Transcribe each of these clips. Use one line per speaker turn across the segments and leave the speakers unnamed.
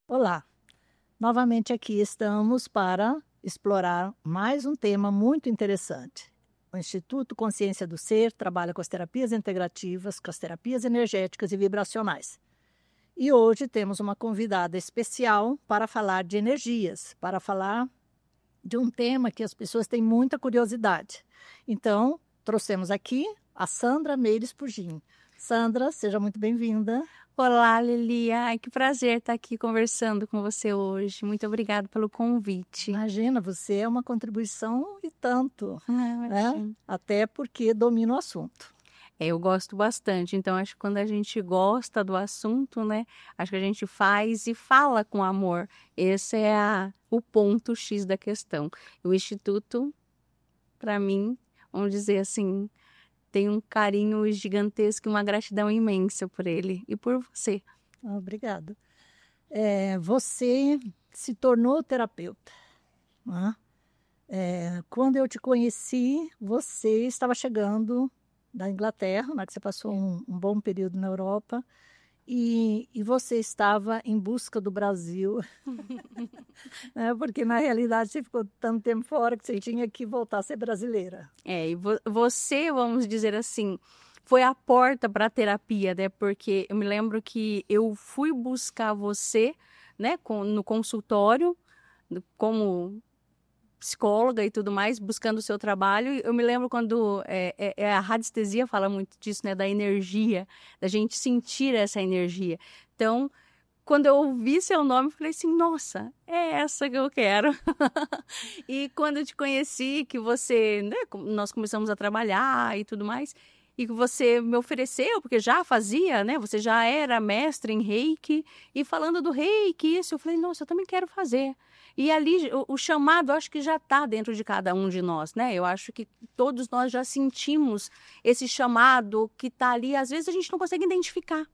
Olá, novamente aqui estamos para explorar mais um tema muito interessante. O Instituto Consciência do Ser trabalha com as terapias integrativas, com as terapias energéticas e vibracionais. E hoje temos uma convidada especial para falar de energias, para falar de um tema que as pessoas têm muita curiosidade. Então, trouxemos aqui a Sandra Meires Pugin. Sandra, seja muito bem-vinda.
Olá, Lili. Ai, que prazer estar aqui conversando com você hoje. Muito obrigada pelo convite.
Imagina, você é uma contribuição e tanto, né?
Imagina.
Até porque domina o assunto.
Eu gosto bastante, então acho que quando a gente gosta do assunto, né, acho que a gente faz e fala com amor. Esse é o ponto X da questão. O Instituto, para mim, vamos dizer assim, tem um carinho gigantesco e uma gratidão imensa por ele e por você.
Obrigada. Você se tornou terapeuta, né? Quando eu te conheci, você estava chegando da Inglaterra, né, que você passou um bom período na Europa, e você estava em busca do Brasil, né, porque na realidade você ficou tanto tempo fora que você tinha que voltar a ser brasileira.
E você, vamos dizer assim, foi a porta para a terapia, né? Porque eu me lembro que eu fui buscar você, né, no consultório, como psicóloga e tudo mais, buscando o seu trabalho. Eu me lembro quando a radiestesia fala muito disso, né, da energia, da gente sentir essa energia. Então, quando eu ouvi seu nome, eu falei assim, nossa, é essa que eu quero. E quando eu te conheci, que você, né, nós começamos a trabalhar e tudo mais, e que você me ofereceu, porque já fazia, né, você já era mestre em Reiki, e falando do Reiki, isso, eu falei, nossa, eu também quero fazer. E ali, o chamado, acho que já está dentro de cada um de nós, né? Eu acho que todos nós já sentimos esse chamado que está ali, às vezes a gente não consegue identificar,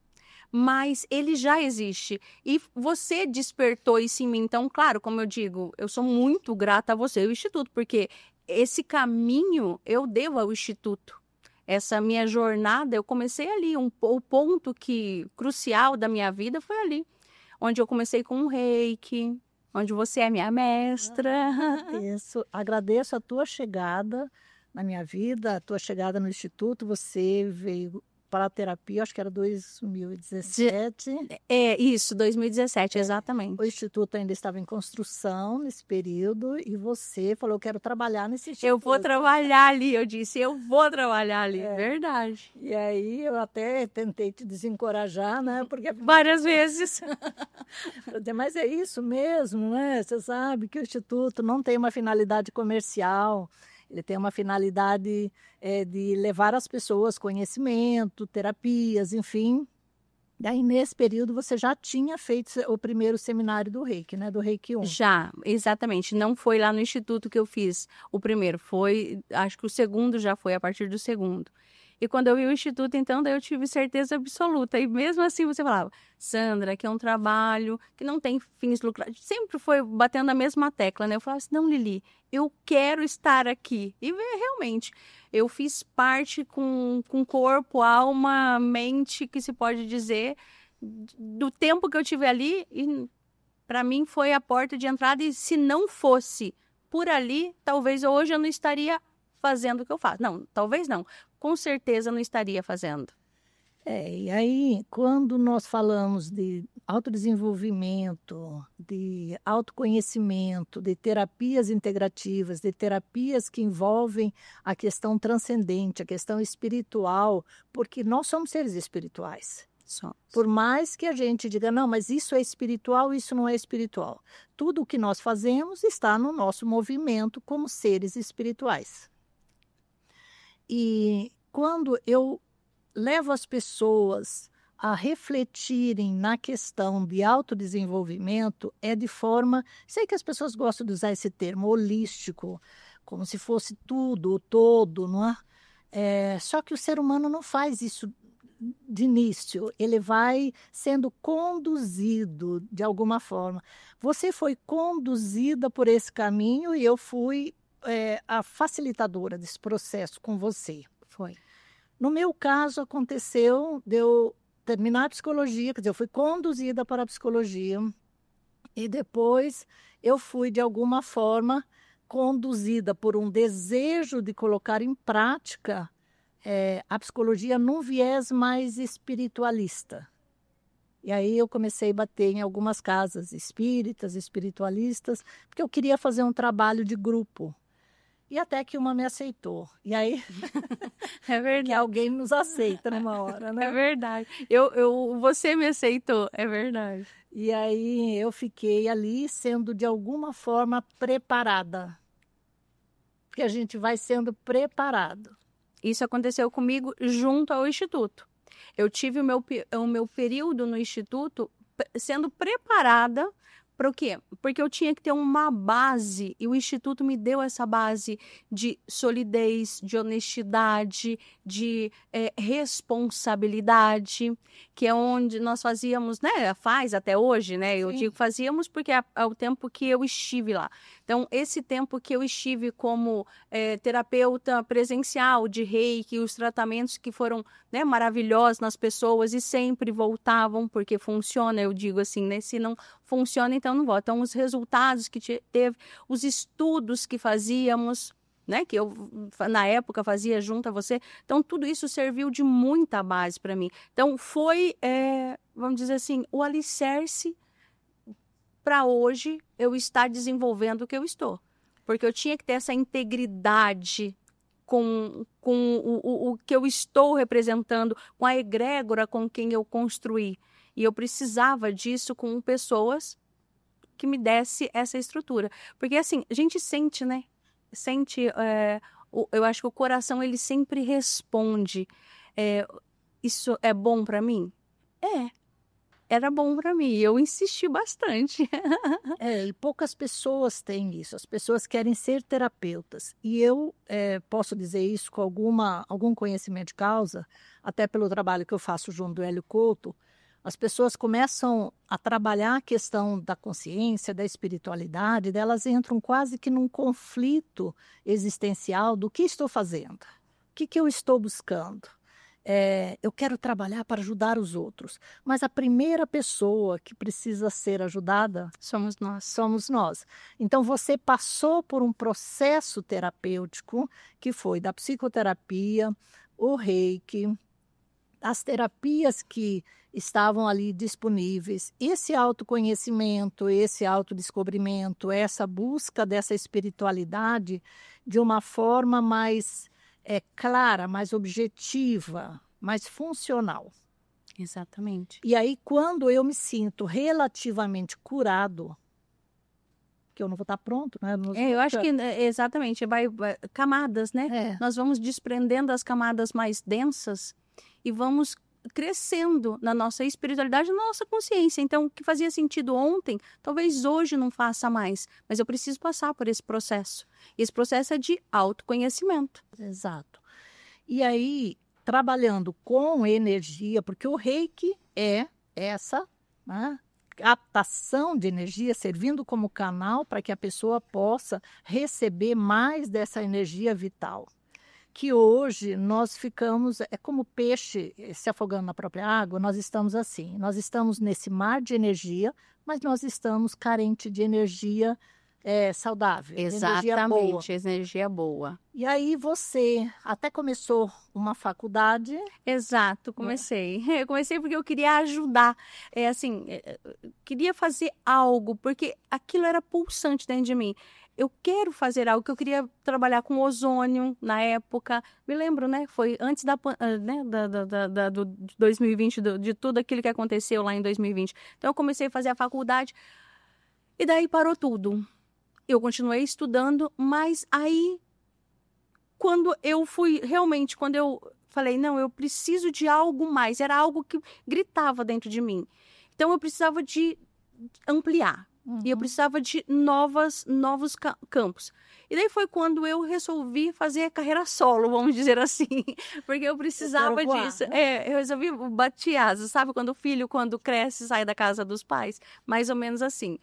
mas ele já existe. E você despertou isso em mim. Então, claro, como eu digo, eu sou muito grata a você e ao Instituto, porque esse caminho eu devo ao Instituto. Essa minha jornada, eu comecei ali. O ponto crucial da minha vida foi ali, onde eu comecei com o Reiki, onde você é minha mestra.
Agradeço a tua chegada na minha vida, a tua chegada no Instituto. Você veio para a terapia, acho que era 2017.
Isso, 2017, exatamente.
O Instituto ainda estava em construção nesse período e você falou, eu quero trabalhar nesse Instituto.
Eu vou trabalhar ali, eu disse, eu vou trabalhar ali, verdade.
E aí eu até tentei te desencorajar, né? Porque
várias vezes.
Mas é isso mesmo, né? Você sabe que o Instituto não tem uma finalidade comercial. Ele tem uma finalidade de levar às pessoas conhecimento, terapias, enfim. Daí, nesse período, você já tinha feito o primeiro seminário do Reiki, né? Do Reiki 1.
Já, exatamente. Não foi lá no Instituto que eu fiz o primeiro. Foi, acho que o segundo já foi a partir do segundo. E quando eu vi o Instituto, então, daí eu tive certeza absoluta. E mesmo assim você falava, Sandra, que é um trabalho que não tem fins lucrativos. Sempre foi batendo a mesma tecla, né? Eu falava assim, não, Lili, eu quero estar aqui. E realmente, eu fiz parte com corpo, alma, mente, que se pode dizer, do tempo que eu tive ali. E para mim foi a porta de entrada. E se não fosse por ali, talvez hoje eu não estaria fazendo o que eu faço. Não, talvez não. Com certeza não estaria fazendo.
E aí, quando nós falamos de autodesenvolvimento, de autoconhecimento, de terapias integrativas, de terapias que envolvem a questão transcendente, a questão espiritual, porque nós somos seres espirituais. Por mais que a gente diga, não, mas isso é espiritual, isso não é espiritual. Tudo o que nós fazemos está no nosso movimento como seres espirituais. E quando eu levo as pessoas a refletirem na questão de autodesenvolvimento, é de forma... Sei que as pessoas gostam de usar esse termo holístico, como se fosse tudo, o todo, não é? Só que o ser humano não faz isso de início, ele vai sendo conduzido de alguma forma. Você foi conduzida por esse caminho e eu fui a facilitadora desse processo com você.
Foi.
No meu caso, aconteceu de eu terminar a psicologia, quer dizer, eu fui conduzida para a psicologia e depois eu fui, de alguma forma, conduzida por um desejo de colocar em prática a psicologia num viés mais espiritualista. E aí eu comecei a bater em algumas casas espíritas, espiritualistas, porque eu queria fazer um trabalho de grupo. E até que uma me aceitou. E aí,
É verdade.
que alguém nos aceita numa hora, né?
É verdade. Você me aceitou, é verdade.
E aí eu fiquei ali sendo, de alguma forma, preparada. Porque a gente vai sendo preparado.
Isso aconteceu comigo junto ao Instituto. Eu tive o meu período no Instituto sendo preparada para o quê? Porque eu tinha que ter uma base, e o Instituto me deu essa base de solidez, de honestidade, de responsabilidade, que é onde nós fazíamos, né? Faz até hoje, né? Eu digo fazíamos porque é o tempo que eu estive lá. Então, esse tempo que eu estive como terapeuta presencial de Reiki, os tratamentos que foram, né, maravilhosos nas pessoas e sempre voltavam, porque funciona, eu digo assim, né? Se não funciona, então não volta. Então, os resultados que teve, os estudos que fazíamos, né, que eu na época fazia junto a você, então tudo isso serviu de muita base para mim. Então, foi, vamos dizer assim, o alicerce para hoje eu estar desenvolvendo o que eu estou. Porque eu tinha que ter essa integridade com o que eu estou representando, com a egrégora com quem eu construí. E eu precisava disso com pessoas que me desse essa estrutura. Porque, assim, a gente sente, né? Sente, eu acho que o coração, ele sempre responde. Isso é bom para mim? Era bom para mim. Eu insisti bastante.
E poucas pessoas têm isso. As pessoas querem ser terapeutas. E eu posso dizer isso com algum conhecimento de causa, até pelo trabalho que eu faço junto do Hélio Couto. As pessoas começam a trabalhar a questão da consciência, da espiritualidade, elas entram quase que num conflito existencial do que estou fazendo, o que eu estou buscando. Eu quero trabalhar para ajudar os outros, mas a primeira pessoa que precisa ser ajudada
Somos nós.
Somos nós. Então, você passou por um processo terapêutico que foi da psicoterapia, o Reiki, as terapias que estavam ali disponíveis, esse autoconhecimento, esse autodescobrimento, essa busca dessa espiritualidade de uma forma mais clara, mais objetiva, mais funcional.
Exatamente.
E aí, quando eu me sinto relativamente curado, que eu não vou estar pronto, né?
Eu acho que exatamente, vai camadas, né? Nós vamos desprendendo as camadas mais densas e vamos crescendo na nossa espiritualidade, na nossa consciência. Então, o que fazia sentido ontem, talvez hoje não faça mais, mas eu preciso passar por esse processo. E esse processo é de autoconhecimento.
Exato. E aí, trabalhando com energia, porque o Reiki é essa, né, captação de energia, servindo como canal para que a pessoa possa receber mais dessa energia vital. Que hoje nós ficamos, é como peixe se afogando na própria água, nós estamos assim, nós estamos nesse mar de energia, mas nós estamos carentes de energia saudável,
Exatamente, energia boa.
E aí você até começou uma faculdade?
Exato, comecei. Eu comecei porque eu queria ajudar, queria fazer algo, porque aquilo era pulsante dentro de mim. Eu quero fazer algo, que eu queria trabalhar com ozônio na época. Me lembro, né? Foi antes do 2020, de tudo aquilo que aconteceu lá em 2020. Então, eu comecei a fazer a faculdade e daí parou tudo. Eu continuei estudando, mas aí, quando eu falei, não, eu preciso de algo mais. Era algo que gritava dentro de mim. Então, eu precisava de ampliar. E eu precisava de novos campos. E daí foi quando eu resolvi fazer carreira solo, vamos dizer assim, porque eu precisava disso. Eu resolvi bater asas, sabe? Quando o filho, quando cresce, sai da casa dos pais, mais ou menos assim.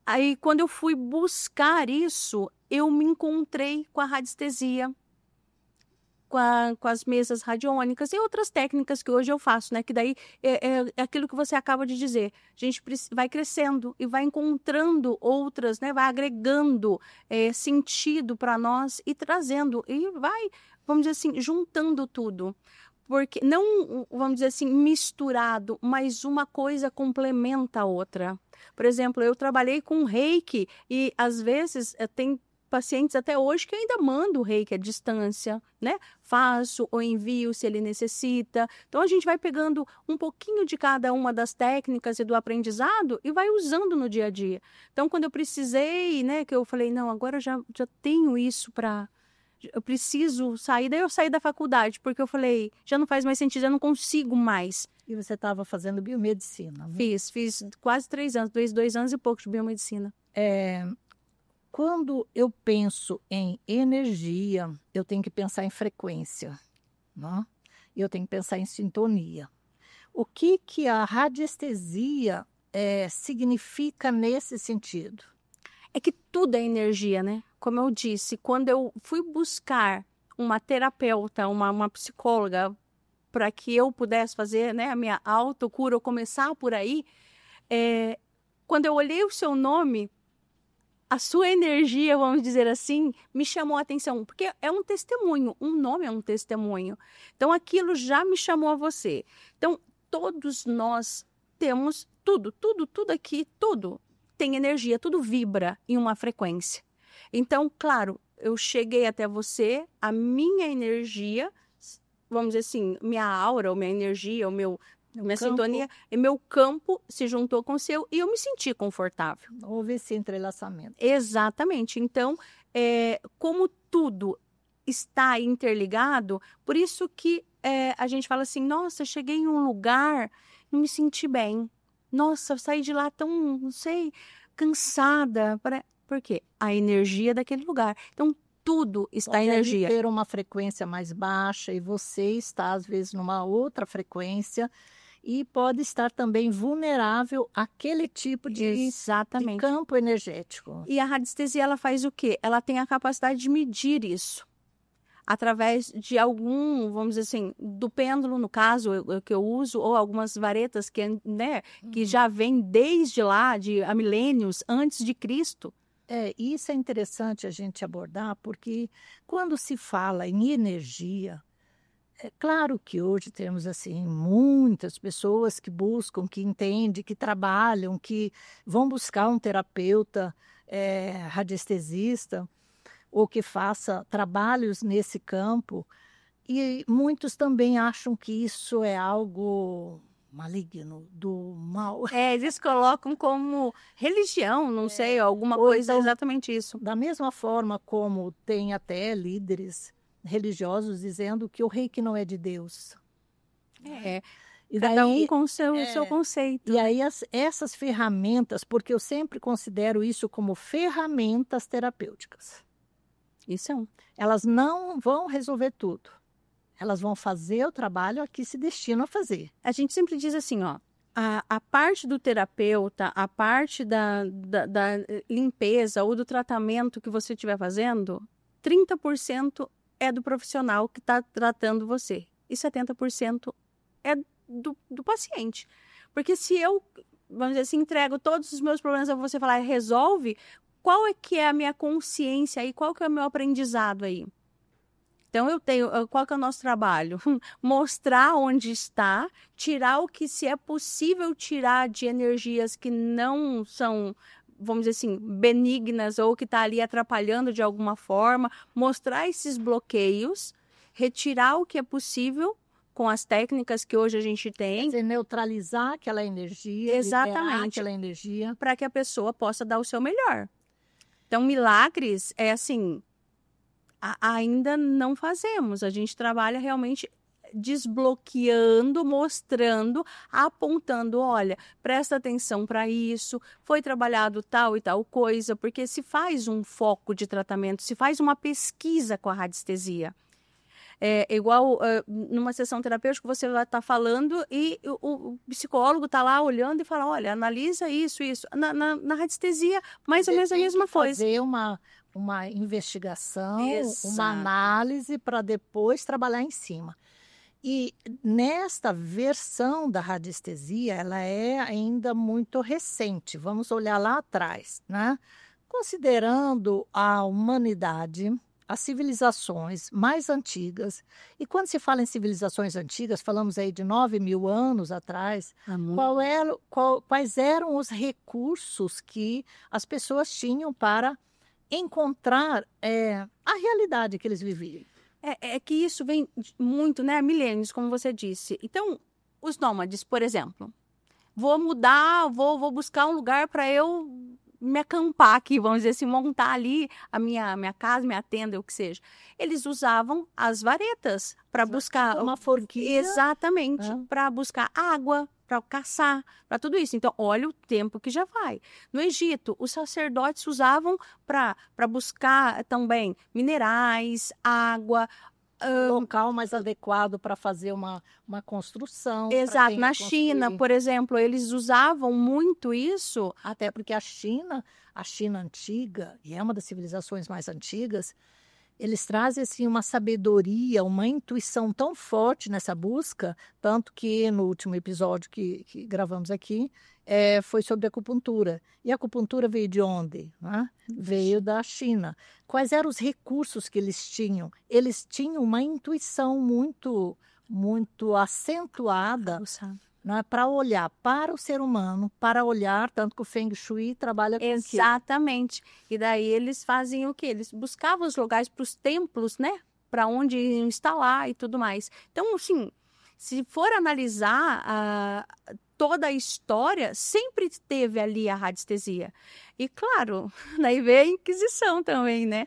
Aí, quando eu fui buscar isso, eu me encontrei com a radiestesia, com as mesas radiônicas e outras técnicas que hoje eu faço, né? Que daí é aquilo que você acaba de dizer. A gente vai crescendo e vai encontrando outras, né? Vai agregando sentido para nós e trazendo, e vai, vamos dizer assim, juntando tudo. Porque não, vamos dizer assim, misturado, mas uma coisa complementa a outra. Por exemplo, eu trabalhei com reiki e às vezes tem pacientes até hoje que ainda mandam o reiki à distância, né? Faço ou envio se ele necessita. Então, a gente vai pegando um pouquinho de cada uma das técnicas e do aprendizado e vai usando no dia a dia. Então, quando eu precisei, né? Que eu falei, não, agora já tenho isso para... Eu preciso sair. Daí eu saí da faculdade, porque eu falei, já não faz mais sentido, eu não consigo mais.
E você estava fazendo biomedicina, né?
Fiz quase 3 anos, 2 anos e pouco de biomedicina.
Quando eu penso em energia, eu tenho que pensar em frequência, né? E eu tenho que pensar em sintonia. O que a radiestesia significa nesse sentido?
É que tudo é energia, né? Como eu disse, quando eu fui buscar uma terapeuta, uma psicóloga, para que eu pudesse fazer, né, a minha autocura, ou começar por aí, quando eu olhei o seu nome, a sua energia, vamos dizer assim, me chamou a atenção, porque é um testemunho, um nome é um testemunho. Então, aquilo já me chamou a você. Então, todos nós temos tudo aqui, tudo tem energia, tudo vibra em uma frequência. Então, claro, eu cheguei até você, a minha energia, vamos dizer assim, minha aura, ou minha energia, minha sintonia, e meu campo se juntou com o seu e eu me senti confortável.
Houve esse entrelaçamento.
Exatamente. Então, como tudo está interligado, por isso que a gente fala assim, nossa, cheguei em um lugar, não me senti bem. Nossa, eu saí de lá tão, não sei, cansada. Por quê? A energia daquele lugar. Então, tudo está em energia.
Pode ter uma frequência mais baixa e você está, às vezes, numa outra frequência e pode estar também vulnerável àquele tipo de campo energético.
E a radiestesia, ela faz o quê? Ela tem a capacidade de medir isso. Através de algum, vamos dizer assim, do pêndulo, no caso, que eu uso, ou algumas varetas que, né, que já vêm desde lá, há milênios antes de Cristo.
Isso é interessante a gente abordar, porque quando se fala em energia, é claro que hoje temos assim muitas pessoas que buscam, que entendem, que trabalham, que vão buscar um terapeuta radiestesista ou que faça trabalhos nesse campo, e muitos também acham que isso é algo maligno, do mal.
Eles colocam como religião, não sei, alguma coisa, então, exatamente isso.
Da mesma forma como tem até líderes religiosos dizendo que o reiki não é de Deus.
E cada um com o seu conceito.
E aí essas ferramentas, porque eu sempre considero isso como ferramentas terapêuticas.
Isso.
Elas não vão resolver tudo. Elas vão fazer o trabalho a que se destinam a fazer.
A gente sempre diz assim, ó, a parte do terapeuta, a parte da limpeza ou do tratamento que você estiver fazendo, 30% é do profissional que está tratando você. E 70% é do paciente. Porque se eu, vamos dizer assim, entrego todos os meus problemas a você falar, resolve, qual é que é a minha consciência aí? Qual que é o meu aprendizado aí? Então, qual que é o nosso trabalho? Mostrar onde está, tirar o que se é possível tirar de energias que não são, vamos dizer assim, benignas ou que está ali atrapalhando de alguma forma, mostrar esses bloqueios, retirar o que é possível com as técnicas que hoje a gente tem.
Quer dizer, neutralizar aquela energia,
exatamente,
aquela energia,
para que a pessoa possa dar o seu melhor. Então, milagres é assim, ainda não fazemos. A gente trabalha realmente desbloqueando, mostrando, apontando, olha, presta atenção para isso, foi trabalhado tal e tal coisa, porque se faz um foco de tratamento, se faz uma pesquisa com a radiestesia. É igual numa sessão terapêutica, você vai estar falando e o psicólogo está lá olhando e fala, olha, analisa isso, isso. Na radiestesia, mais ou menos a mesma coisa.
Fazer uma investigação,
Exato.
uma análise para depois trabalhar em cima. E nesta versão da radiestesia, ela é ainda muito recente. Vamos olhar lá atrás, né? Considerando a humanidade, as civilizações mais antigas, e quando se fala em civilizações antigas, falamos aí de 9.000 anos atrás, quais eram os recursos que as pessoas tinham para encontrar a realidade que eles viviam.
É que isso vem muito, né? Milênios, como você disse. Então, os nômades, por exemplo, vou mudar, vou buscar um lugar para eu me acampar aqui, vamos dizer assim, montar ali a minha casa, minha tenda, o que seja. Eles usavam as varetas para buscar
uma forquilha.
Exatamente, para buscar água, para caçar, para tudo isso. Então, olha o tempo que já vai. No Egito, os sacerdotes usavam para buscar também minerais, água,
local mais adequado para fazer uma construção.
Exato. Na China, por exemplo, eles usavam muito isso.
Até porque a China antiga, e é uma das civilizações mais antigas, eles trazem assim, uma sabedoria, uma intuição tão forte nessa busca, tanto que no último episódio que gravamos aqui, foi sobre acupuntura. E a acupuntura veio de onde? Né? Veio da China. Quais eram os recursos que eles tinham? Eles tinham uma intuição muito, muito acentuada, né, para olhar para o ser humano, para olhar, tanto que o Feng Shui trabalha com
Exatamente. E daí eles fazem o quê? Eles buscavam os lugares para os templos, né? Para onde instalar e tudo mais. Então, assim, se for analisar toda a história, sempre teve ali a radiestesia. E, claro, daí veio a Inquisição também, né?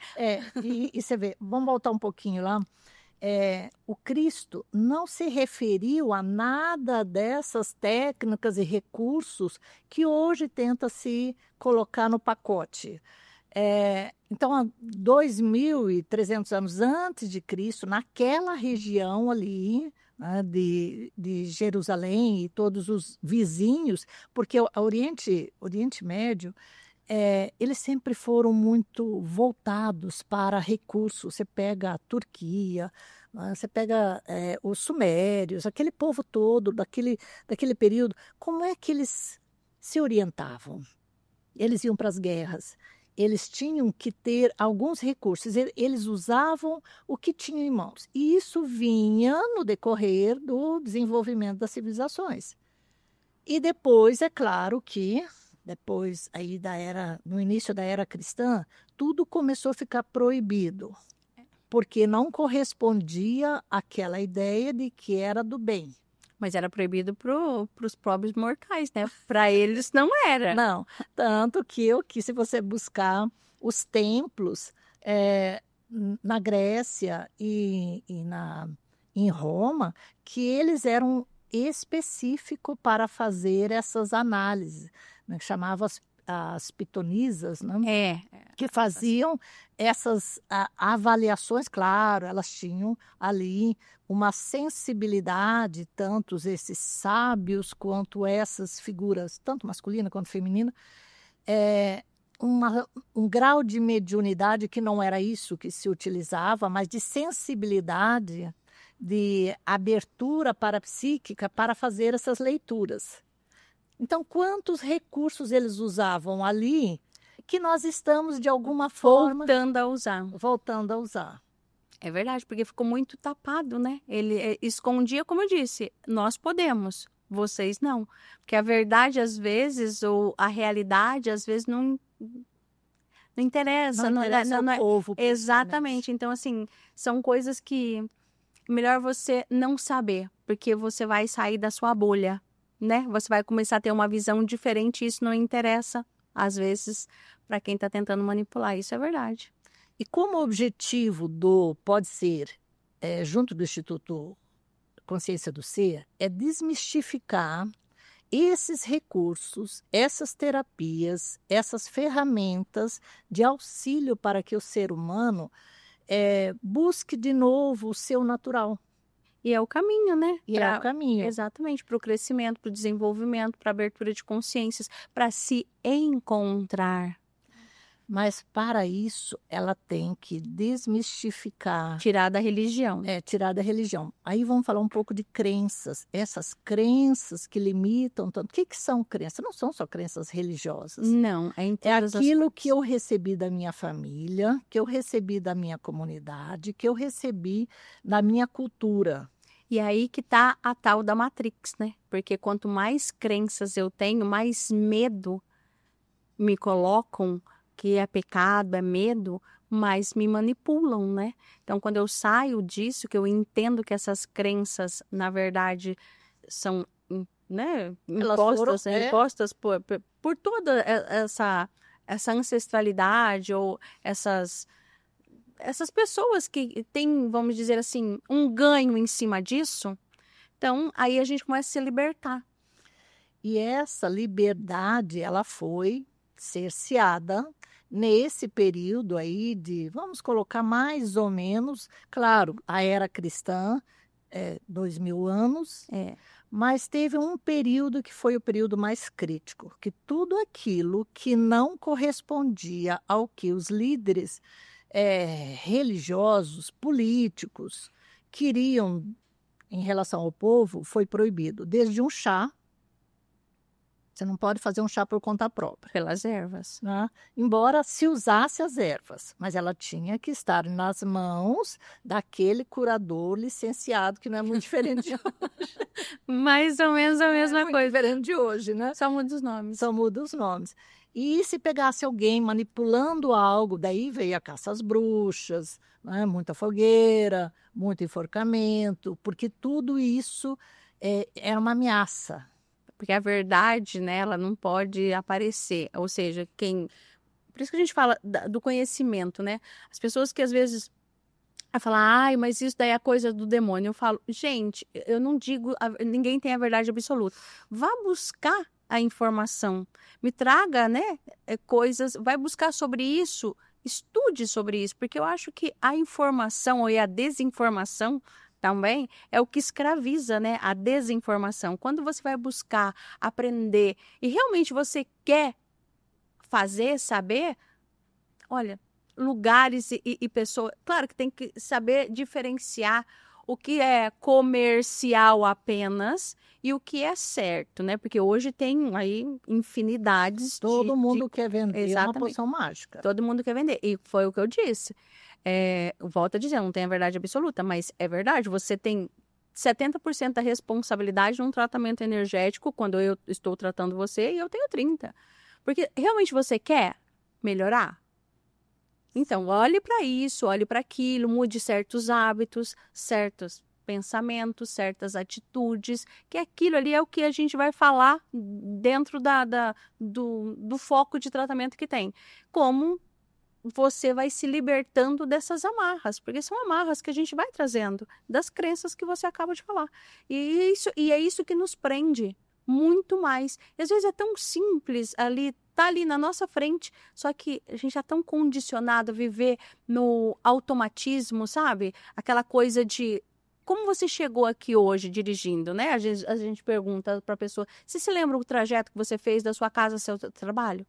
E você vê, vamos voltar um pouquinho lá. O Cristo não se referiu a nada dessas técnicas e recursos que hoje tenta se colocar no pacote. Então, há 2.300 anos antes de Cristo, naquela região ali, né, de Jerusalém e todos os vizinhos, porque o Oriente Médio, eles sempre foram muito voltados para recursos. Você pega a Turquia, você pega os sumérios, aquele povo todo daquele período, como é que eles se orientavam? Eles iam para as guerras, eles tinham que ter alguns recursos, eles usavam o que tinham em mãos. E isso vinha no decorrer do desenvolvimento das civilizações. E depois, é claro que depois aí no início da era cristã, tudo começou a ficar proibido, porque não correspondia àquela ideia de que era do bem.
Mas era proibido para os pobres mortais, né? Para eles não era.
Não, tanto que se você buscar os templos na Grécia e em Roma, que eles eram específicos para fazer essas análises, né, que chamavam as pitonisas, né? Que faziam essas avaliações. Claro, elas tinham ali uma sensibilidade, tanto esses sábios quanto essas figuras, tanto masculina quanto feminina, um grau de mediunidade que não era isso que se utilizava, mas de sensibilidade, de abertura parapsíquica para fazer essas leituras. Então, quantos recursos eles usavam ali que nós estamos, de alguma forma... Voltando a usar.
É verdade, porque ficou muito tapado, né? Ele escondia, como eu disse, nós podemos, vocês não. Porque a verdade, às vezes, ou a realidade, às vezes, não interessa.
Não interessa ao povo.
Exatamente. Então, assim, são coisas que melhor você não saber, porque você vai sair da sua bolha, né? Você vai começar a ter uma visão diferente e isso não interessa, às vezes, para quem está tentando manipular. Isso é verdade.
E como objetivo pode ser, junto do Instituto consciência do ser é desmistificar esses recursos, essas terapias, essas ferramentas de auxílio para que o ser humano busque de novo o seu natural.
E é o caminho, né?
E é o caminho.
Exatamente, para o crescimento, para o desenvolvimento, para a abertura de consciências, para se encontrar.
Mas para isso, ela tem que desmistificar.
Tirar da religião.
Tirar da religião. Aí vamos falar um pouco de crenças. Essas crenças que limitam tanto. O que são crenças? Não são só crenças religiosas.
Não,
é aquilo que eu recebi da minha família, que eu recebi da minha comunidade, que eu recebi da minha cultura.
E aí que tá a tal da Matrix, né? Porque quanto mais crenças eu tenho, mais medo me colocam, que é pecado, é medo, mais me manipulam, né? Então, quando eu saio disso, que eu entendo que essas crenças, na verdade, são, né, impostas por toda essa ancestralidade ou essas pessoas que têm, vamos dizer assim, um ganho em cima disso, então aí a gente começa a se libertar.
E essa liberdade, ela foi cerceada nesse período aí de, vamos colocar mais ou menos, claro, a era cristã, 2000 anos, mas teve um período que foi o período mais crítico, que tudo aquilo que não correspondia ao que os líderes religiosos, políticos, queriam em relação ao povo, foi proibido, desde um chá. Você não pode fazer um chá por conta própria.
Pelas ervas.
Né? Embora se usasse as ervas, mas ela tinha que estar nas mãos daquele curador licenciado, que não é muito diferente de hoje.
Mais ou menos a mesma coisa.
Diferente de hoje, né?
Só muda os nomes.
Só muda os nomes. E se pegasse alguém manipulando algo, daí veio a caça às bruxas, né? Muita fogueira, muito enforcamento, porque tudo isso era uma ameaça.
Porque a verdade, né, ela não pode aparecer. Ou seja, por isso que a gente fala do conhecimento, né? As pessoas que às vezes falam, ai, mas isso daí é coisa do demônio. Eu falo, gente, eu não digo, ninguém tem a verdade absoluta. Vá buscar a informação. Me traga, né, coisas, vai buscar sobre isso, estude sobre isso, porque eu acho que a informação ou a desinformação também é o que escraviza, né? A desinformação. Quando você vai buscar aprender e realmente você quer fazer, saber, olha, lugares e pessoas. Claro que tem que saber diferenciar o que é comercial apenas e o que é certo, né? Porque hoje tem aí infinidades.
Todo mundo quer vender
Exatamente.
uma poção mágica.
Todo mundo quer vender. E foi o que eu disse. Volto a dizer, não tem a verdade absoluta, mas é verdade. Você tem 70% da responsabilidade num tratamento energético quando eu estou tratando você e eu tenho 30%. Porque realmente você quer melhorar? Então, olhe para isso, olhe para aquilo, mude certos hábitos, certos pensamentos, certas atitudes, que aquilo ali é o que a gente vai falar dentro do foco de tratamento que tem. Como você vai se libertando dessas amarras, porque são amarras que a gente vai trazendo das crenças que você acaba de falar. E é isso que nos prende muito mais. E às vezes é tão simples ali, tá ali na nossa frente, só que a gente é tão condicionado a viver no automatismo, sabe? Aquela coisa de como você chegou aqui hoje dirigindo, né? A gente pergunta para a pessoa, você se lembra o trajeto que você fez da sua casa ao seu trabalho?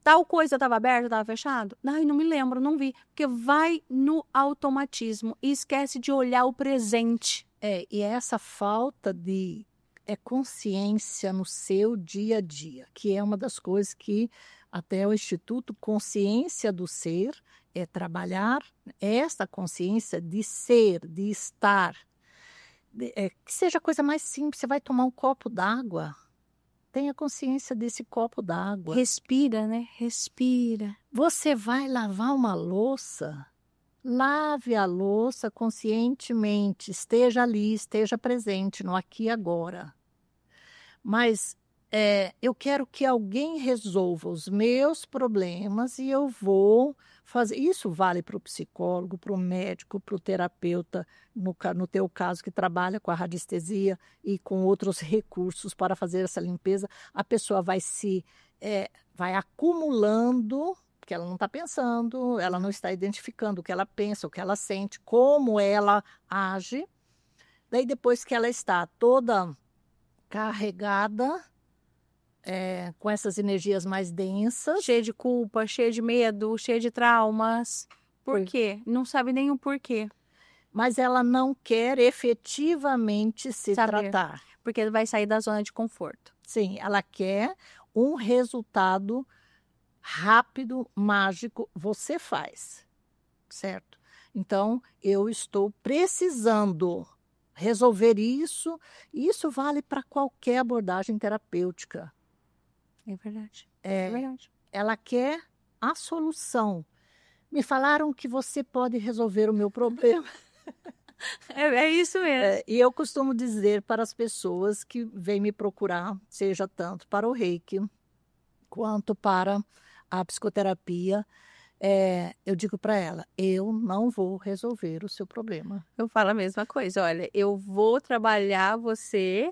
Tal coisa estava aberta, estava fechado? Ai, não me lembro, não vi. Porque vai no automatismo e esquece de olhar o presente.
E essa falta de consciência no seu dia a dia, que é uma das coisas que até o Instituto Consciência do Ser é trabalhar essa consciência de ser, de estar. Que seja a coisa mais simples, você vai tomar um copo d'água, tenha consciência desse copo d'água.
Respira, né? Respira.
Você vai lavar uma louça, lave a louça conscientemente, esteja ali, esteja presente no aqui e agora. Mas eu quero que alguém resolva os meus problemas e eu vou fazer. Isso vale para o psicólogo, para o médico, para o terapeuta, no teu caso, que trabalha com a radiestesia e com outros recursos para fazer essa limpeza. A pessoa vai acumulando, porque ela não está pensando, ela não está identificando o que ela pensa, o que ela sente, como ela age. Daí, depois que ela está toda carregada, com essas energias mais densas.
Cheia de culpa, cheia de medo, cheia de traumas. Por quê? Não sabe nem o porquê.
Mas ela não quer efetivamente se tratar.
Porque vai sair da zona de conforto.
Sim, ela quer um resultado rápido, mágico. Você faz, certo? Então, eu estou precisando resolver isso. E isso vale para qualquer abordagem terapêutica.
É verdade. É verdade.
Ela quer a solução. Me falaram que você pode resolver o meu problema.
É isso mesmo.
E eu costumo dizer para as pessoas que vêm me procurar, seja tanto para o Reiki, quanto para a psicoterapia, eu digo para ela, eu não vou resolver o seu problema.
Eu falo a mesma coisa, olha, eu vou trabalhar você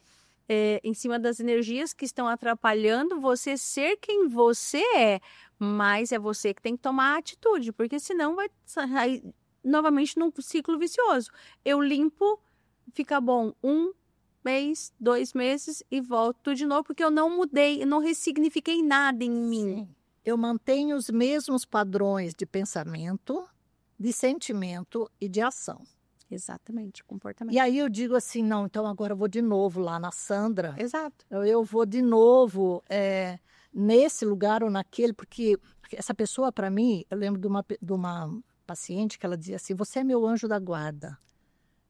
em cima das energias que estão atrapalhando você ser quem você é, mas é você que tem que tomar a atitude, porque senão vai sair novamente num ciclo vicioso. Eu limpo, fica bom 1 mês, 2 meses e volto de novo, porque eu não mudei, eu não ressignifiquei nada em mim.
Sim. Eu mantenho os mesmos padrões de pensamento, de sentimento e de ação.
Exatamente, comportamento.
E aí eu digo assim, não, então agora eu vou de novo lá na Sandra.
Exato.
Eu vou de novo nesse lugar ou naquele, porque essa pessoa, para mim, eu lembro de uma paciente que ela dizia assim, você é meu anjo da guarda.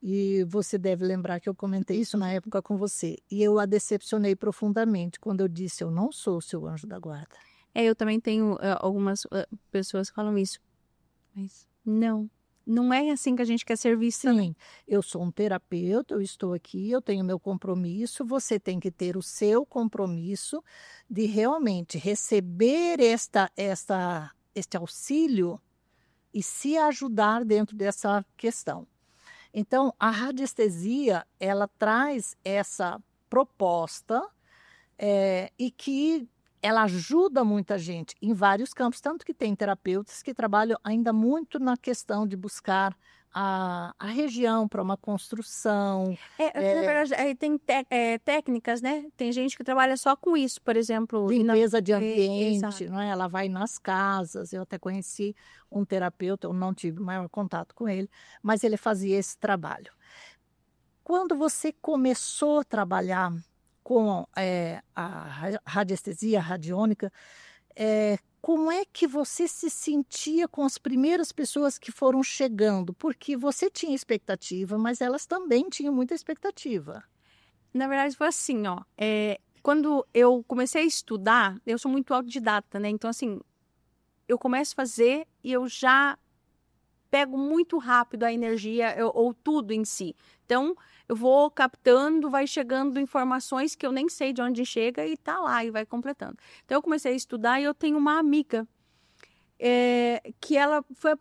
E você deve lembrar que eu comentei isso na época com você. E eu a decepcionei profundamente quando eu disse, eu não sou o seu anjo da guarda.
Eu também tenho algumas pessoas que falam isso, mas não é assim que a gente quer ser vista.
Sim, eu sou um terapeuta, eu estou aqui, eu tenho meu compromisso, você tem que ter o seu compromisso de realmente receber este auxílio e se ajudar dentro dessa questão. Então, a radiestesia, ela traz essa proposta e que ela ajuda muita gente em vários campos, tanto que tem terapeutas que trabalham ainda muito na questão de buscar a região para uma construção.
Na verdade, tem técnicas, né? Tem gente que trabalha só com isso, por exemplo.
Limpeza de ambiente, não é? Ela vai nas casas. Eu até conheci um terapeuta, eu não tive maior contato com ele, mas ele fazia esse trabalho. Quando você começou a trabalhar com a radiestesia radiônica, como é que você se sentia com as primeiras pessoas que foram chegando? Porque você tinha expectativa, mas elas também tinham muita expectativa.
Na verdade, foi assim, ó. Quando eu comecei a estudar, eu sou muito autodidata, né? Então, assim, eu começo a fazer e eu já pego muito rápido a energia ou tudo em si. Então, eu vou captando, vai chegando informações que eu nem sei de onde chega e tá lá e vai completando. Então, eu comecei a estudar e eu tenho uma amiga que ela foi...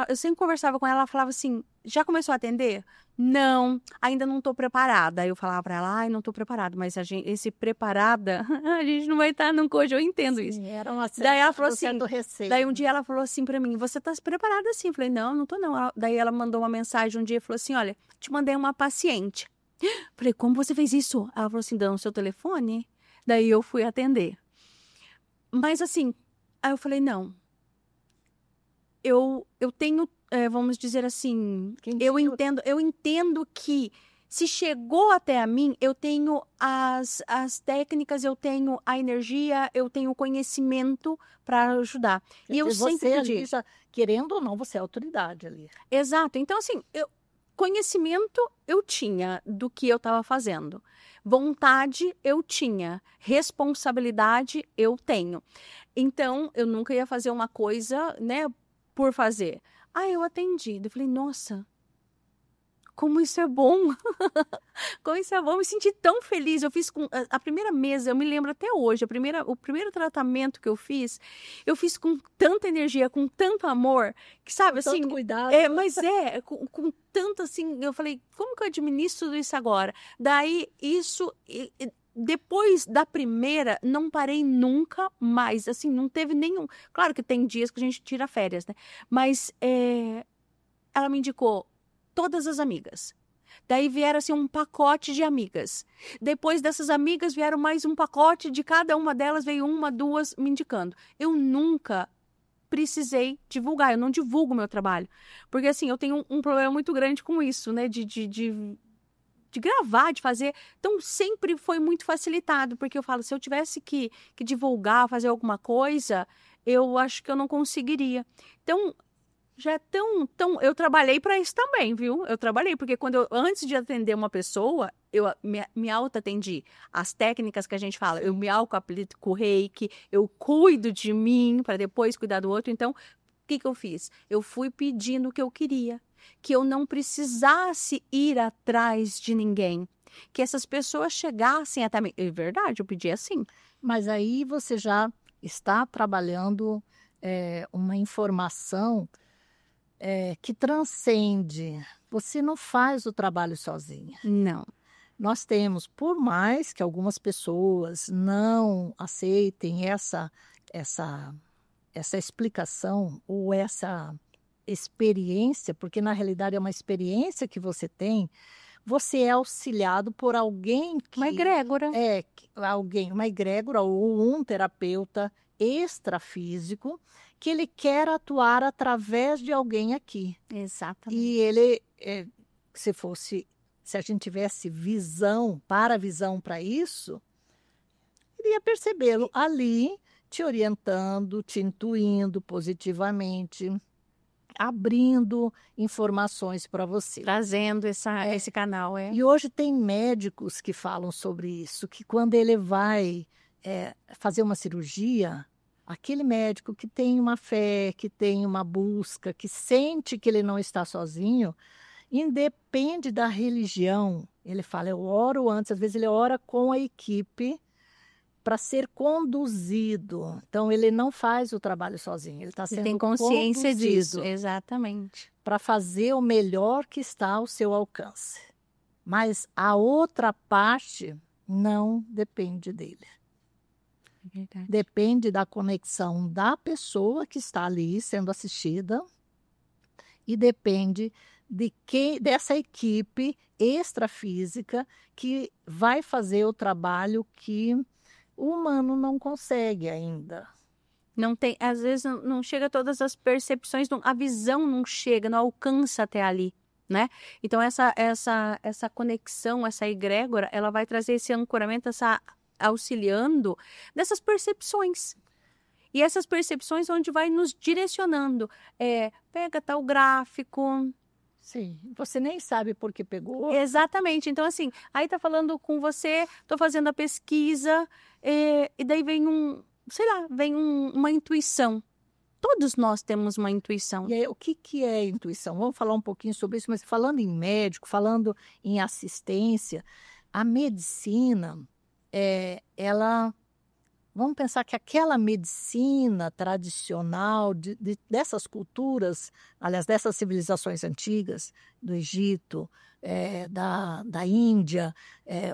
Eu sempre conversava com ela, ela falava assim, já começou a atender? Não, ainda não estou preparada. Aí eu falava para ela, ai, não estou preparada, mas esse preparada, a gente não vai estar num coach, eu entendo isso.
Sim, era uma
daí ela falou assim,
receio.
Daí um dia ela falou assim para mim, você está preparada assim? Eu falei, não estou não. Daí ela mandou uma mensagem um dia e falou assim, olha, te mandei uma paciente. Eu falei, como você fez isso? Ela falou assim, dando o seu telefone? Daí eu fui atender. Mas assim, aí eu falei, não, eu tenho, vamos dizer assim, eu entendo que se chegou até a mim, eu tenho as técnicas, eu tenho a energia, eu tenho o conhecimento para ajudar. E eu sempre pedi.
Já, querendo ou não, você é autoridade ali.
Exato. Então, assim, conhecimento eu tinha do que eu estava fazendo. Vontade eu tinha. Responsabilidade eu tenho. Então, eu nunca ia fazer uma coisa, né, por fazer. Aí eu atendi. Eu falei, nossa, como isso é bom. Como isso é bom. Eu me senti tão feliz. Eu fiz com a primeira mesa, eu me lembro até hoje, o primeiro tratamento que eu fiz com tanta energia, com tanto amor, que sabe,
Com
assim,
tanto cuidado.
mas com tanto assim, eu falei, como que eu administro tudo isso agora? Daí, isso, depois da primeira, não parei nunca mais, assim, não teve nenhum, claro que tem dias que a gente tira férias, né? Mas ela me indicou todas as amigas. Daí vieram assim um pacote de amigas. Depois dessas amigas vieram mais um pacote, de cada uma delas veio uma, duas me indicando. Eu nunca precisei divulgar, eu não divulgo meu trabalho. Porque assim, eu tenho um problema muito grande com isso, né? De gravar, de fazer. Então, sempre foi muito facilitado, porque eu falo, se eu tivesse que divulgar, fazer alguma coisa, eu acho que eu não conseguiria. Então, já é tão... Eu trabalhei para isso também, viu? Eu trabalhei, porque antes de atender uma pessoa, eu me auto-atendi. As técnicas que a gente fala, eu me auto-aplico o reiki, eu cuido de mim para depois cuidar do outro. Então, o que eu fiz? Eu fui pedindo o que eu queria, que eu não precisasse ir atrás de ninguém, que essas pessoas chegassem até mim. É verdade, eu pedi assim.
Mas aí você já está trabalhando uma informação que transcende. Você não faz o trabalho sozinha.
Não.
Nós temos, por mais que algumas pessoas não aceitem essa explicação ou essa experiência, porque na realidade é uma experiência que você tem, você é auxiliado por alguém que...
Uma egrégora.
Uma egrégora ou um terapeuta extrafísico que ele quer atuar através de alguém aqui.
Exatamente.
E ele, se a gente tivesse visão para isso, iria percebê-lo ali, te orientando, te intuindo positivamente, abrindo informações para você.
Trazendo esse canal,
E hoje tem médicos que falam sobre isso, que quando ele vai fazer uma cirurgia, aquele médico que tem uma fé, que tem uma busca, que sente que ele não está sozinho, independe da religião. Ele fala, eu oro antes, às vezes ele ora com a equipe para ser conduzido. Então, ele não faz o trabalho sozinho, ele está sendo
tem consciência disso,
conduzido
exatamente.
para fazer o melhor que está ao seu alcance. Mas a outra parte não depende dele.
Verdade.
Depende da conexão da pessoa que está ali sendo assistida e depende dessa equipe extrafísica que vai fazer o trabalho que o humano não consegue ainda.
Não tem, às vezes não chega a todas as percepções, a visão não chega, não alcança até ali, né? Então essa conexão, essa egrégora, ela vai trazer esse ancoramento, auxiliando dessas percepções. E essas percepções onde vai nos direcionando. Pega tal gráfico.
Sim, você nem sabe por que pegou.
Exatamente. Então, assim, aí tá falando com você, tô fazendo a pesquisa, e daí vem uma intuição. Todos nós temos uma intuição.
E aí, o que é intuição? Vamos falar um pouquinho sobre isso, mas falando em médico, falando em assistência, a medicina, vamos pensar que aquela medicina tradicional dessas culturas, aliás, dessas civilizações antigas, do Egito, da Índia,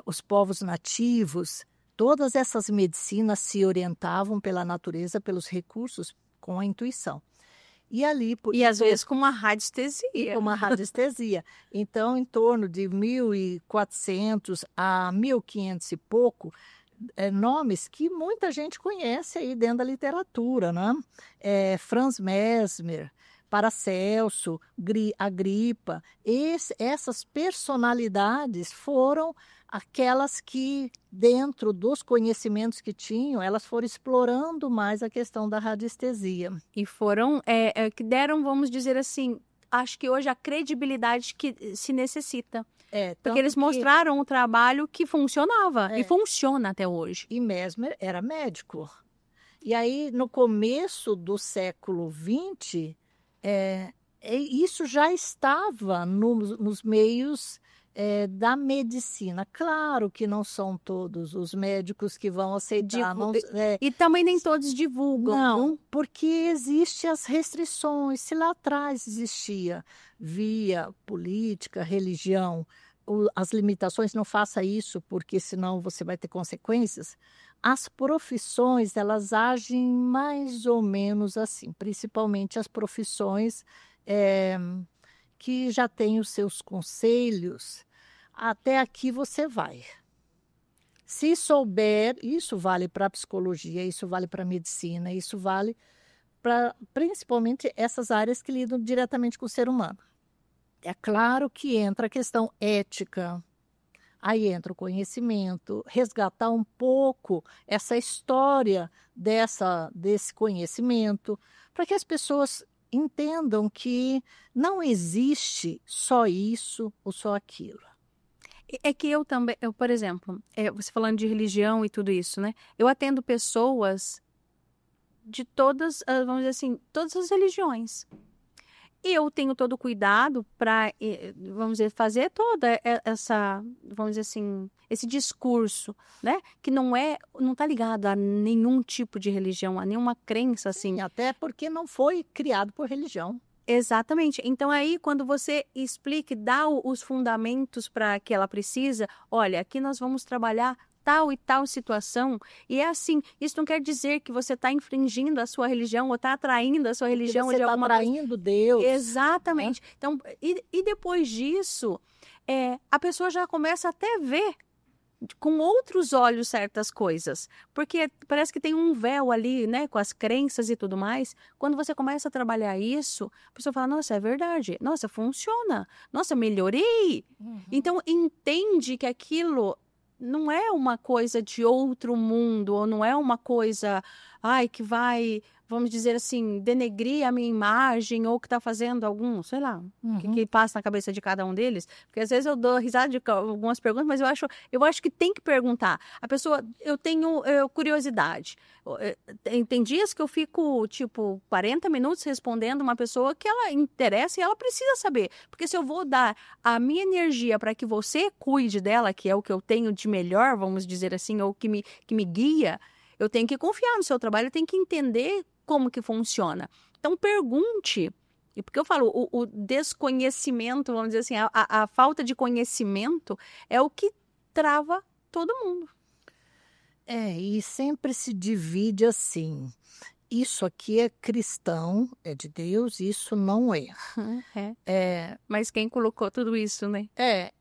os povos nativos, todas essas medicinas se orientavam pela natureza, pelos recursos, com a intuição. E ali...
E às vezes com uma radiestesia.
Com uma radiestesia. Então, em torno de 1400 a 1500 e pouco, nomes que muita gente conhece aí dentro da literatura, né? Franz Mesmer, Paracelso, Agripa, essas personalidades foram aquelas que, dentro dos conhecimentos que tinham, elas foram explorando mais a questão da radiestesia.
E foram, que deram, vamos dizer assim, acho que hoje a credibilidade que se necessita. Porque eles mostraram o trabalho que funcionava e funciona até hoje.
E Mesmer era médico. E aí, no começo do século XX, isso já estava nos meios da medicina. Claro que não são todos os médicos que vão aceitar.
E também nem todos divulgam.
Não, porque existem as restrições. Se lá atrás existia via política, religião, as limitações, não faça isso, porque senão você vai ter consequências. As profissões, elas agem mais ou menos assim, principalmente as profissões que já têm os seus conselhos. Até aqui você vai. Se souber, isso vale para a psicologia, isso vale para a medicina, isso vale para principalmente essas áreas que lidam diretamente com o ser humano. É claro que entra a questão ética, aí entra o conhecimento, resgatar um pouco essa história desse conhecimento, para que as pessoas entendam que não existe só isso ou só aquilo.
É que eu também, por exemplo, você falando de religião e tudo isso, né? Eu atendo pessoas de todas, vamos dizer assim, todas as religiões. E eu tenho todo o cuidado para, vamos dizer, fazer toda essa, vamos dizer assim, esse discurso, né? Que não está ligado a nenhum tipo de religião, a nenhuma crença, assim.
Sim, até porque não foi criado por religião.
Exatamente. Então, aí, quando você explica e dá os fundamentos para que ela precisa, olha, aqui nós vamos trabalhar tal e tal situação, e é assim, isso não quer dizer que você está infringindo a sua religião ou está atraindo a sua religião
você
de
está
alguma
atraindo Deus.
Exatamente. Né? Então, e depois disso, a pessoa já começa até a ver com outros olhos certas coisas, porque parece que tem um véu ali, né, com as crenças e tudo mais. Quando você começa a trabalhar isso, a pessoa fala, nossa, é verdade, nossa, funciona, nossa, melhorei. Então, entende que aquilo não é uma coisa de outro mundo, ou não é uma coisa, que vai, vamos dizer assim, denegrir a minha imagem, ou que está fazendo algum, sei lá, que passa na cabeça de cada um deles. Porque às vezes eu dou risada de algumas perguntas, mas eu acho que tem que perguntar. A pessoa, eu tenho curiosidade. Tem dias que eu fico, 40 minutos respondendo uma pessoa que ela interessa e ela precisa saber. Porque se eu vou dar a minha energia para que você cuide dela, que é o que eu tenho de melhor, vamos dizer assim, ou que me guia, eu tenho que confiar no seu trabalho, eu tenho que entender como que funciona. Então, pergunte. E porque eu falo, o desconhecimento, vamos dizer assim, a falta de conhecimento é o que trava todo mundo.
E sempre se divide assim. Isso aqui é cristão, é de Deus, isso não é.
Mas quem colocou tudo isso, né?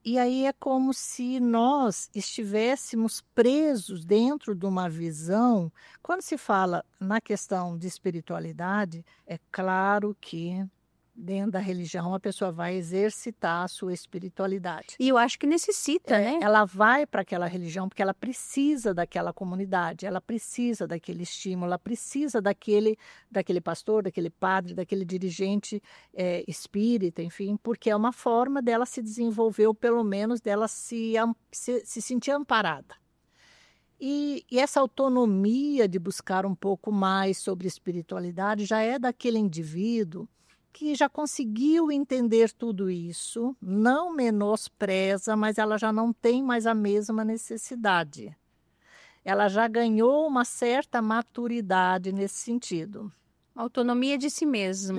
E aí é como se nós estivéssemos presos dentro de uma visão. Quando se fala na questão de espiritualidade, é claro que dentro da religião a pessoa vai exercitar a sua espiritualidade.
E eu acho que necessita, né?
Ela vai para aquela religião porque ela precisa daquela comunidade, ela precisa daquele estímulo, ela precisa daquele pastor, daquele padre, daquele dirigente espírita, enfim, porque é uma forma dela se desenvolver, ou pelo menos dela se sentir amparada. E essa autonomia de buscar um pouco mais sobre espiritualidade já é daquele indivíduo que já conseguiu entender tudo isso, não menospreza, mas ela já não tem mais a mesma necessidade. Ela já ganhou uma certa maturidade nesse sentido.
Autonomia de si mesma.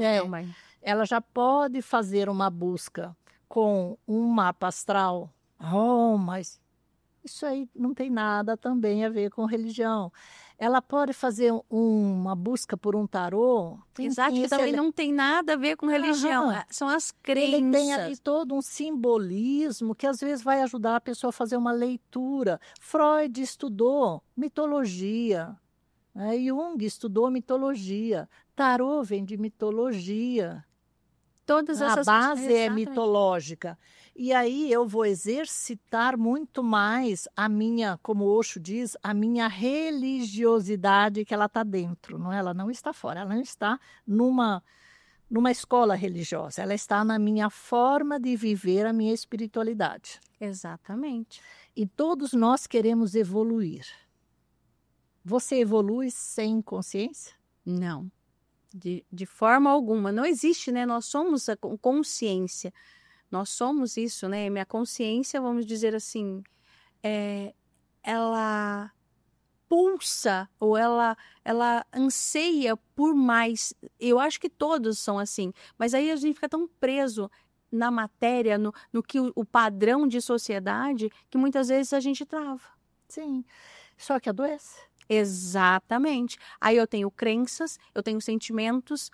Ela já pode fazer uma busca com um mapa astral. Mas isso aí não tem nada também a ver com religião. Ela pode fazer uma busca por um tarô.
Exato, que também não tem nada a ver com religião. São as crenças.
Ele tem ali todo um simbolismo que às vezes vai ajudar a pessoa a fazer uma leitura. Freud estudou mitologia. Jung estudou mitologia. Tarô vem de mitologia.
Todas essas
a base é mitológica. E aí eu vou exercitar muito mais a minha, como Osho diz, a minha religiosidade, que ela está dentro, não é? Ela não está fora, ela não está numa escola religiosa, ela está na minha forma de viver a minha espiritualidade.
Exatamente.
E todos nós queremos evoluir. Você evolui sem consciência?
Não. De forma alguma. Não existe, né? Nós somos a consciência. Nós somos isso, né? Minha consciência, vamos dizer assim, ela pulsa ou ela anseia por mais. Eu acho que todos são assim. Mas aí a gente fica tão preso na matéria, no que o padrão de sociedade, que muitas vezes a gente trava.
Sim. Só que adoece.
Exatamente. Aí eu tenho crenças, eu tenho sentimentos,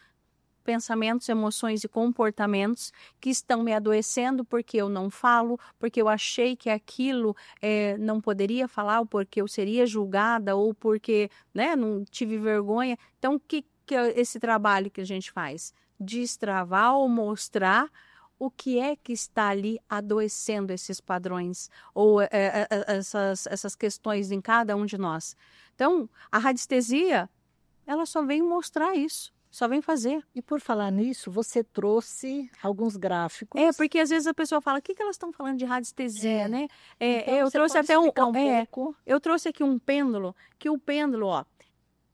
pensamentos, emoções e comportamentos que estão me adoecendo porque eu não falo, porque eu achei que aquilo não poderia falar, ou porque eu seria julgada, ou porque, né, não tive vergonha. Então, o que é esse trabalho que a gente faz? Destravar ou mostrar o que é que está ali adoecendo esses padrões ou essas questões em cada um de nós. Então, a radiestesia, ela só vem mostrar isso, só vem fazer.
E por falar nisso, você trouxe alguns gráficos.
Porque às vezes a pessoa fala, o que elas estão falando de radiestesia, né?
Então,
eu trouxe até
pouco.
Eu trouxe aqui um pêndulo, que o pêndulo, ó,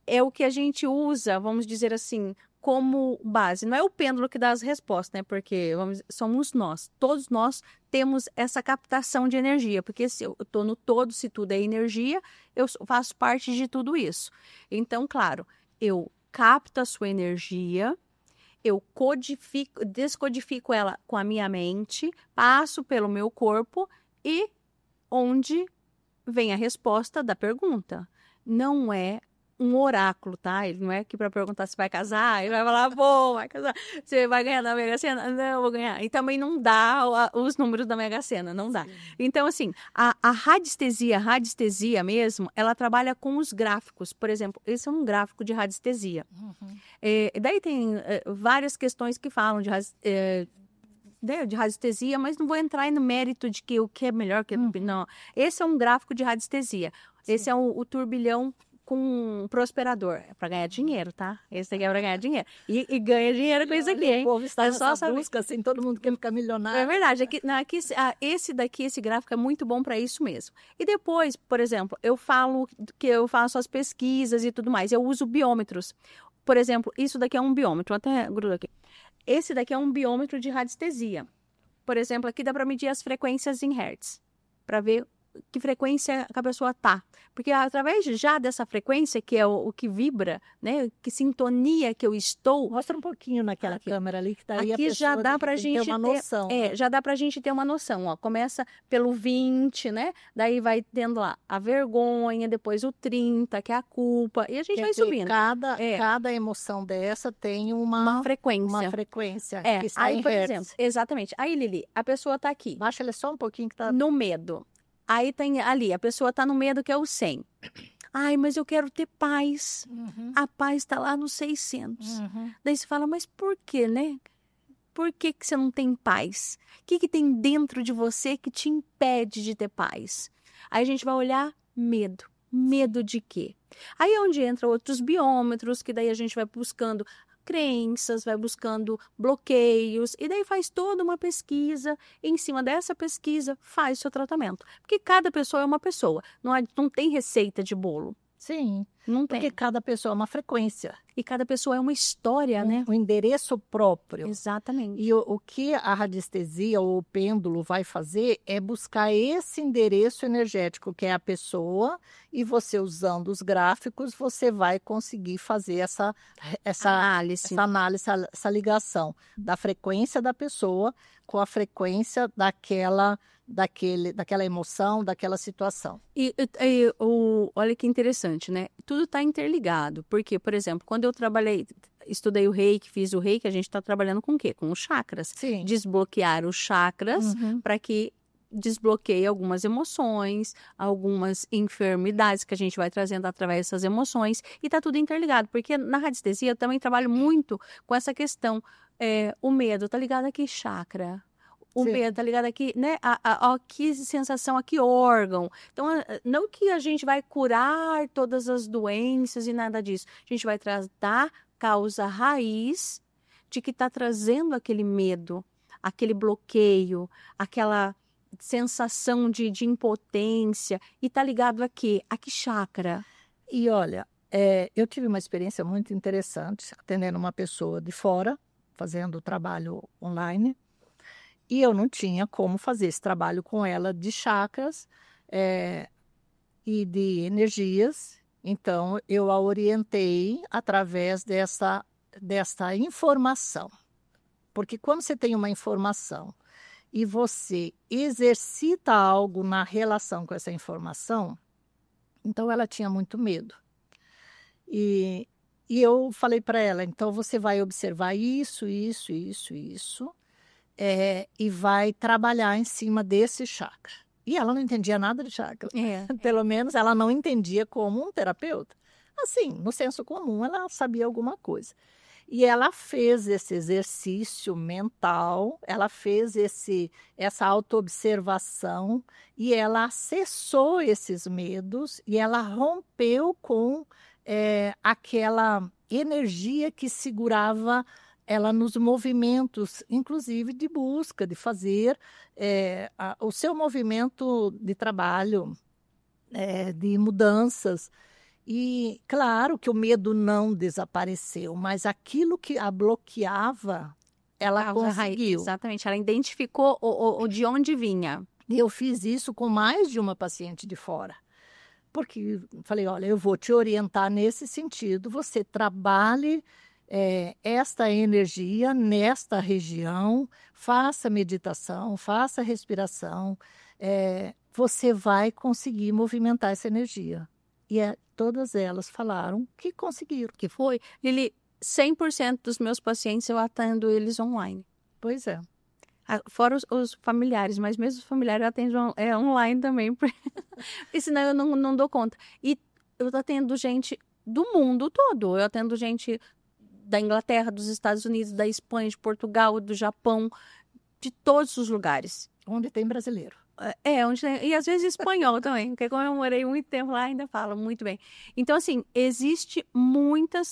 é o que a gente usa, vamos dizer assim, como base. Não é o pêndulo que dá as respostas, né? Porque somos nós. Todos nós temos essa captação de energia. Porque se eu estou no todo, se tudo é energia, eu faço parte de tudo isso. Então, claro, eu capto a sua energia, eu descodifico ela com a minha mente, passo pelo meu corpo e onde vem a resposta da pergunta. Não é um oráculo, tá? Ele não é aqui para perguntar se vai casar, ele vai falar, vai casar. Você vai ganhar na Mega Sena? Não, eu vou ganhar. E também não dá os números da Mega Sena, não dá. Sim. Então, assim, a radiestesia mesmo, ela trabalha com os gráficos. Por exemplo, esse é um gráfico de radiestesia. Uhum. Daí tem várias questões que falam de radiestesia, mas não vou entrar no mérito de que o que é melhor que não. Esse é um gráfico de radiestesia. Sim. Esse é o turbilhão com um prosperador. É para ganhar dinheiro, tá? Esse aqui é para ganhar dinheiro. E ganha dinheiro com isso aqui, hein?
O povo está nessa busca, assim, todo mundo quer ficar milionário.
É verdade. Esse gráfico é muito bom para isso mesmo. E depois, por exemplo, eu falo que eu faço as pesquisas e tudo mais. Eu uso biômetros. Por exemplo, isso daqui é um biômetro. Até gruda aqui. Esse daqui é um biômetro de radiestesia. Por exemplo, aqui dá para medir as frequências em hertz, para ver que frequência a pessoa tá. Porque através já dessa frequência, que é o que vibra, né? Que sintonia que eu estou.
Mostra um pouquinho naquela câmera ali que daí
aqui já dá pra gente
ter uma noção.
Já dá pra gente ter uma noção, ó. Começa pelo 20, né? Daí vai tendo lá a vergonha, depois o 30, que é a culpa, e a gente vai subindo.
Cada emoção dessa tem uma
frequência.
Uma frequência que está
aí,
em
por
hertz.
exemplo, exatamente. Aí, Lili, a pessoa tá aqui.
Baixa ele só um pouquinho que tá
no medo. Aí tem ali, a pessoa tá no medo, que é o 100. Ai, mas eu quero ter paz. Uhum. A paz está lá no 600. Uhum. Daí você fala, mas por quê, né? Por que você não tem paz? O que tem dentro de você que te impede de ter paz? Aí a gente vai olhar medo. Medo de quê? Aí é onde entra outros biômetros, que daí a gente vai buscando crenças, vai buscando bloqueios, e daí faz toda uma pesquisa, e em cima dessa pesquisa faz o seu tratamento. Porque cada pessoa é uma pessoa, não tem receita de bolo.
Sim,
não tem.
Porque cada pessoa é uma frequência.
E cada pessoa é uma história, né?
Um endereço próprio.
Exatamente.
E o que a radiestesia ou o pêndulo vai fazer é buscar esse endereço energético, que é a pessoa, e você usando os gráficos, você vai conseguir fazer essa análise, essa ligação da frequência da pessoa com a frequência daquela emoção, daquela situação.
Olha que interessante, né? Tudo está interligado. Porque, por exemplo, quando eu estudei o reiki, fiz o reiki, a gente está trabalhando com o quê? Com os chakras.
Sim.
Desbloquear os chakras para que desbloqueie algumas emoções, algumas enfermidades que a gente vai trazendo através dessas emoções. E está tudo interligado. Porque na radiestesia eu também trabalho muito com essa questão. O medo está ligado a que chakra? O medo tá ligado aqui, né? A que sensação, a que órgão. Então, não que a gente vai curar todas as doenças e nada disso. A gente vai tratar causa raiz de que está trazendo aquele medo, aquele bloqueio, aquela sensação de impotência. E tá ligado a quê? A que chakra?
E olha, Eu tive uma experiência muito interessante atendendo uma pessoa de fora, fazendo trabalho online, e eu não tinha como fazer esse trabalho com ela de chakras e de energias. Então, eu a orientei através desta informação. Porque quando você tem uma informação e você exercita algo na relação com essa informação, então ela tinha muito medo. E eu falei para ela, então você vai observar isso, e vai trabalhar em cima desse chakra. E ela não entendia nada de chakra. Pelo menos ela não entendia como um terapeuta. Assim, no senso comum, ela sabia alguma coisa. E ela fez esse exercício mental, ela fez essa autoobservação e ela acessou esses medos e ela rompeu com aquela energia que segurava ela nos movimentos, inclusive de busca, de fazer o seu movimento de trabalho, de mudanças. E claro que o medo não desapareceu, mas aquilo que a bloqueava, ela conseguiu.
Exatamente, ela identificou de onde vinha.
E eu fiz isso com mais de uma paciente de fora. Porque falei, olha, eu vou te orientar nesse sentido, você trabalhe esta energia nesta região, faça meditação, faça respiração, você vai conseguir movimentar essa energia. E todas elas falaram que conseguiram.
Que foi, Lili, 100% dos meus pacientes eu atendo eles online.
Pois é.
Fora os familiares, mas mesmo os familiares eu atendo online também, porque senão eu não dou conta. E eu atendo gente do mundo todo. Eu atendo gente da Inglaterra, dos Estados Unidos, da Espanha, de Portugal, do Japão, de todos os lugares.
Onde tem brasileiro.
Onde tem, e às vezes espanhol também, porque como eu morei muito tempo lá, ainda falo muito bem. Então, assim, existe muita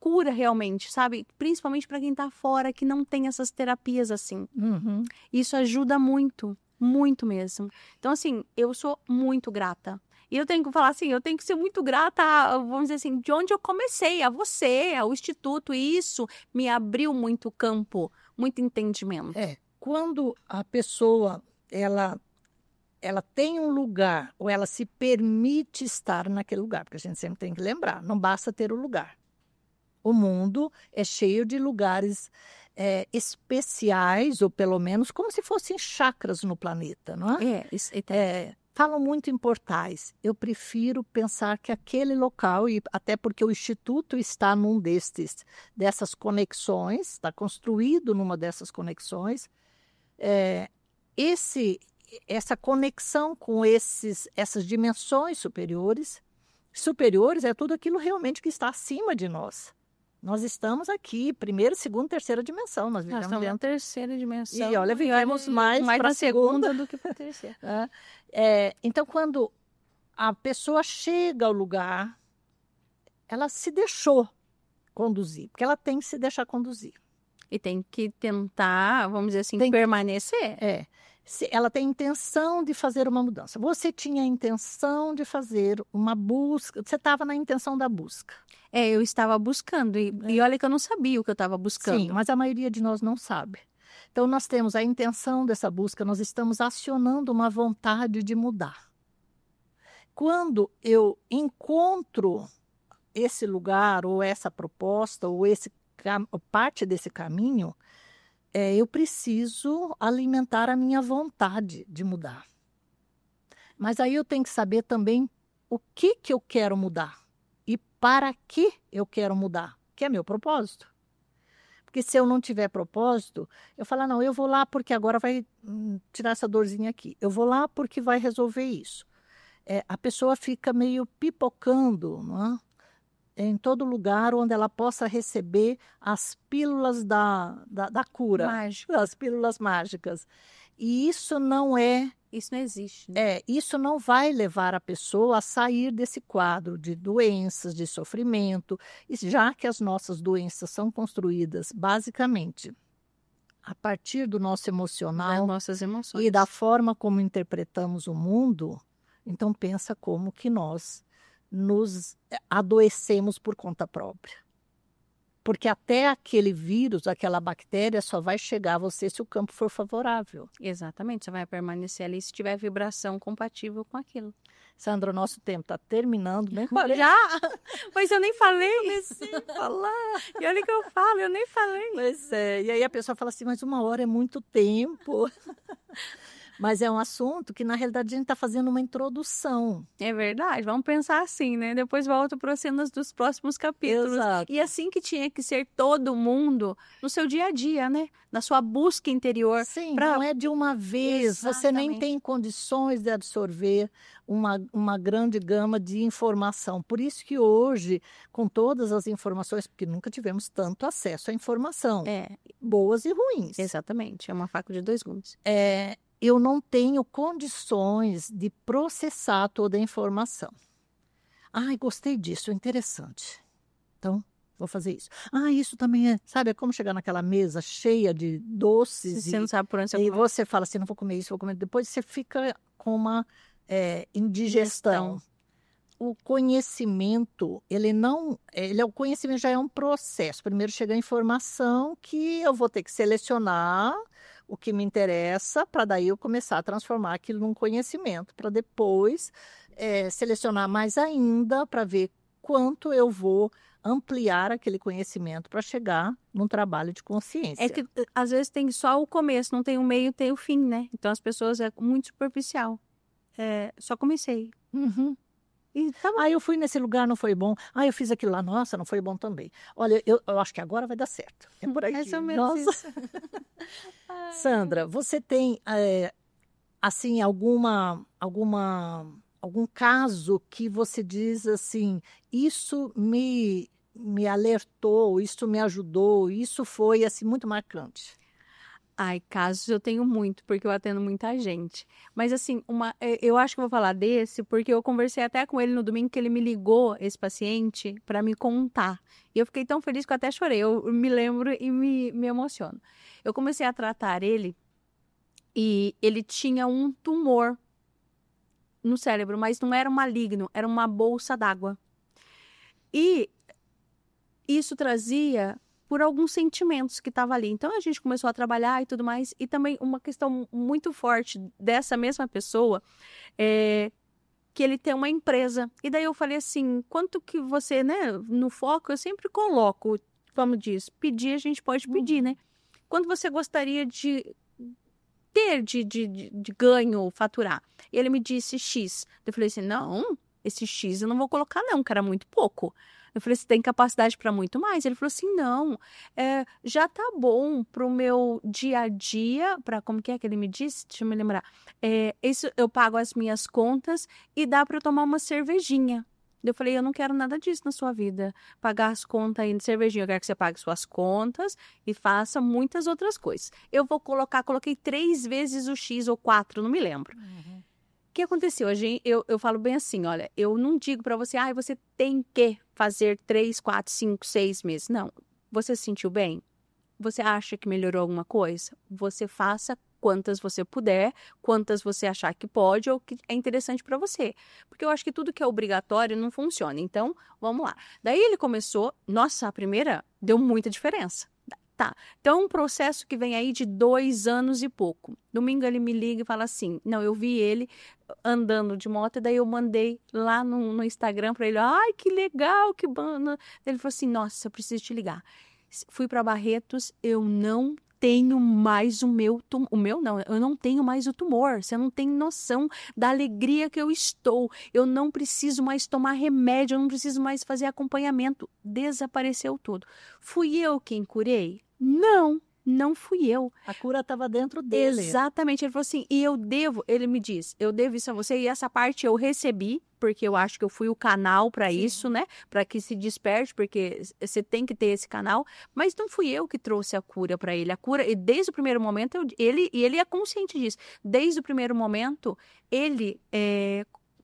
cura realmente, sabe? Principalmente para quem tá fora, que não tem essas terapias assim.
Uhum.
Isso ajuda muito, muito mesmo. Então, assim, eu sou muito grata. E eu tenho que falar assim, eu tenho que ser muito grata, vamos dizer assim, de onde eu comecei, a você, ao Instituto. E isso me abriu muito campo, muito entendimento.
Quando a pessoa ela tem um lugar, ou ela se permite estar naquele lugar, porque a gente sempre tem que lembrar, não basta ter o lugar. O mundo é cheio de lugares especiais, ou pelo menos como se fossem chakras no planeta, não é? Falam muito em portais. Eu prefiro pensar que aquele local, e até porque o Instituto está num dessas conexões, está construído numa dessas conexões, essa conexão com essas dimensões superiores é tudo aquilo realmente que está acima de nós. Nós estamos aqui, primeira, segunda, terceira dimensão. Nós
estamos na terceira dimensão.
E olha, vivemos mais para a segunda
do que para a terceira.
Então, quando a pessoa chega ao lugar, ela se deixou conduzir, porque ela tem que se deixar conduzir.
E tem que tentar, vamos dizer assim, permanecer.
Ela tem intenção de fazer uma mudança. Você tinha a intenção de fazer uma busca, você estava na intenção da busca.
Eu estava buscando, e olha que eu não sabia o que eu estava buscando.
Sim, mas a maioria de nós não sabe. Então, nós temos a intenção dessa busca, nós estamos acionando uma vontade de mudar. Quando eu encontro esse lugar, ou essa proposta, ou parte desse caminho, eu preciso alimentar a minha vontade de mudar. Mas aí eu tenho que saber também o que eu quero mudar e para que eu quero mudar, que é meu propósito. Porque se eu não tiver propósito, eu falo, não, eu vou lá porque agora vai tirar essa dorzinha aqui. Eu vou lá porque vai resolver isso. A pessoa fica meio pipocando, não é? Em todo lugar onde ela possa receber as pílulas da cura.
Mágica.
As pílulas mágicas. E isso não
existe. Né?
Isso não vai levar a pessoa a sair desse quadro de doenças, de sofrimento, já que as nossas doenças são construídas basicamente a partir do nosso emocional,
das nossas emoções.
E da forma como interpretamos o mundo. Então pensa como que nós nos adoecemos por conta própria. Porque até aquele vírus, aquela bactéria, só vai chegar a você se o campo for favorável.
Exatamente, você vai permanecer ali se tiver vibração compatível com aquilo.
Sandra, o nosso tempo está terminando, né?
Já? Pois eu nem falei.
Eu comecei a falar.
E olha que eu falo, eu nem falei.
Pois é, e aí a pessoa fala assim, mas 1 hora é muito tempo. Mas é um assunto que, na realidade, a gente está fazendo uma introdução.
É verdade, vamos pensar assim, né? Depois volto para as cenas dos próximos capítulos.
Exato.
E assim que tinha que ser todo mundo no seu dia a dia, né? Na sua busca interior.
Sim, não é de uma vez. Você nem
Exatamente.
tem condições de absorver uma grande gama de informação. Por isso que hoje, com todas as informações, porque nunca tivemos tanto acesso à informação, boas e ruins.
Exatamente, é uma faca de 2 gumes.
Eu não tenho condições de processar toda a informação. Ai, gostei disso, é interessante. Então, vou fazer isso. Isso também é, sabe, é como chegar naquela mesa cheia de doces.
Você não sabe por onde você
e
começa.
você fala assim, não vou comer isso, vou comer. Depois você fica com uma indigestão. O conhecimento, o conhecimento já é um processo. Primeiro chega a informação que eu vou ter que selecionar o que me interessa, para daí eu começar a transformar aquilo num conhecimento, para depois selecionar mais ainda, para ver quanto eu vou ampliar aquele conhecimento para chegar num trabalho de consciência.
É que às vezes tem só o começo, não tem o meio, tem o fim, né? Então as pessoas é muito superficial. Só comecei.
Uhum.
E tá bom.
Eu fui nesse lugar, não foi bom. Eu fiz aquilo lá, nossa, não foi bom também. Olha, eu acho que agora vai dar certo. É por aqui.
Mais ou menos
Nossa.
isso.
Sandra, você tem, assim, algum caso que você diz assim, isso me alertou, isso me ajudou, isso foi, assim, muito marcante?
Ai, casos eu tenho muito, porque eu atendo muita gente. Mas assim, eu acho que eu vou falar desse, porque eu conversei até com ele no domingo, que ele me ligou, esse paciente, para me contar. E eu fiquei tão feliz que eu até chorei. Eu me lembro e me emociono. Eu comecei a tratar ele e ele tinha um tumor no cérebro, mas não era maligno, era uma bolsa d'água. E isso trazia por alguns sentimentos que estavam ali. Então, a gente começou a trabalhar e tudo mais. E também uma questão muito forte dessa mesma pessoa é que ele tem uma empresa. E daí eu falei assim, quanto que você, né, no foco, eu sempre coloco, como diz, pedir a gente pode pedir, né? Quanto você gostaria de ter de ganho, faturar? E ele me disse X. Eu falei assim, não, esse X eu não vou colocar não, que era muito pouco. Eu falei, você tem capacidade para muito mais? Ele falou assim, não, já tá bom pro meu dia a dia, para como que ele me disse? Deixa eu me lembrar. Isso eu pago as minhas contas e dá para eu tomar uma cervejinha. Eu falei, eu não quero nada disso na sua vida, pagar as contas aí de cervejinha, eu quero que você pague suas contas e faça muitas outras coisas. Eu vou coloquei 3 vezes o X ou 4, não me lembro.
Uhum.
O que aconteceu? Eu falo bem assim, olha, eu não digo para você, você tem que fazer 3, 4, 5, 6 meses. Não, você se sentiu bem? Você acha que melhorou alguma coisa? Você faça quantas você puder, quantas você achar que pode ou que é interessante para você. Porque eu acho que tudo que é obrigatório não funciona. Então, vamos lá. Daí ele começou, nossa, a primeira deu muita diferença. Tá, então é um processo que vem aí de 2 anos e pouco. Domingo ele me liga e fala assim, não, eu vi ele andando de moto, e daí eu mandei lá no Instagram para ele, ai, que legal, que banda. Ele falou assim, nossa, eu preciso te ligar. Fui para Barretos, eu não tenho mais o meu não, eu não tenho mais o tumor, você não tem noção da alegria que eu estou, eu não preciso mais tomar remédio, eu não preciso mais fazer acompanhamento, desapareceu tudo. Fui eu quem curei? Não fui eu.
A cura estava dentro dele.
Exatamente, ele falou assim, e ele me diz, eu devo isso a você, e essa parte eu recebi, porque eu acho que eu fui o canal para isso, né, para que se desperte, porque você tem que ter esse canal, mas não fui eu que trouxe a cura para ele, e desde o primeiro momento, ele é consciente disso, desde o primeiro momento, ele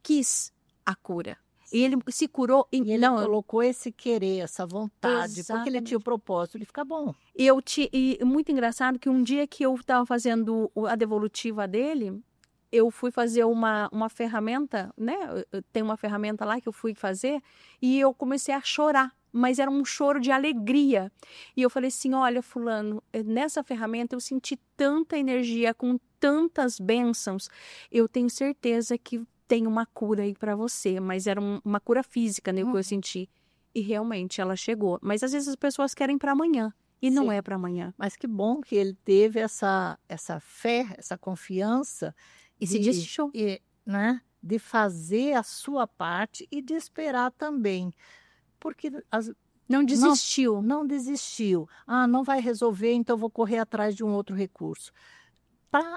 quis a cura. E ele se curou.
E ele colocou esse querer, essa vontade,
Exatamente.
Porque ele tinha o propósito de ficar bom.
E muito engraçado que um dia que eu estava fazendo a devolutiva dele, eu fui fazer uma ferramenta, né? Tem uma ferramenta lá que eu fui fazer e eu comecei a chorar, mas era um choro de alegria. E eu falei assim, olha, fulano, nessa ferramenta eu senti tanta energia, com tantas bênçãos, eu tenho certeza que tem uma cura aí para você, mas era uma cura física, né, que eu senti. E realmente ela chegou. Mas às vezes as pessoas querem para amanhã. E não
Sim.
é para amanhã.
Mas que bom que ele teve essa fé, essa confiança
E se desistiu.
né, de fazer a sua parte e de esperar também. Porque
Não desistiu.
não desistiu. Ah, não vai resolver, então vou correr atrás de um outro recurso.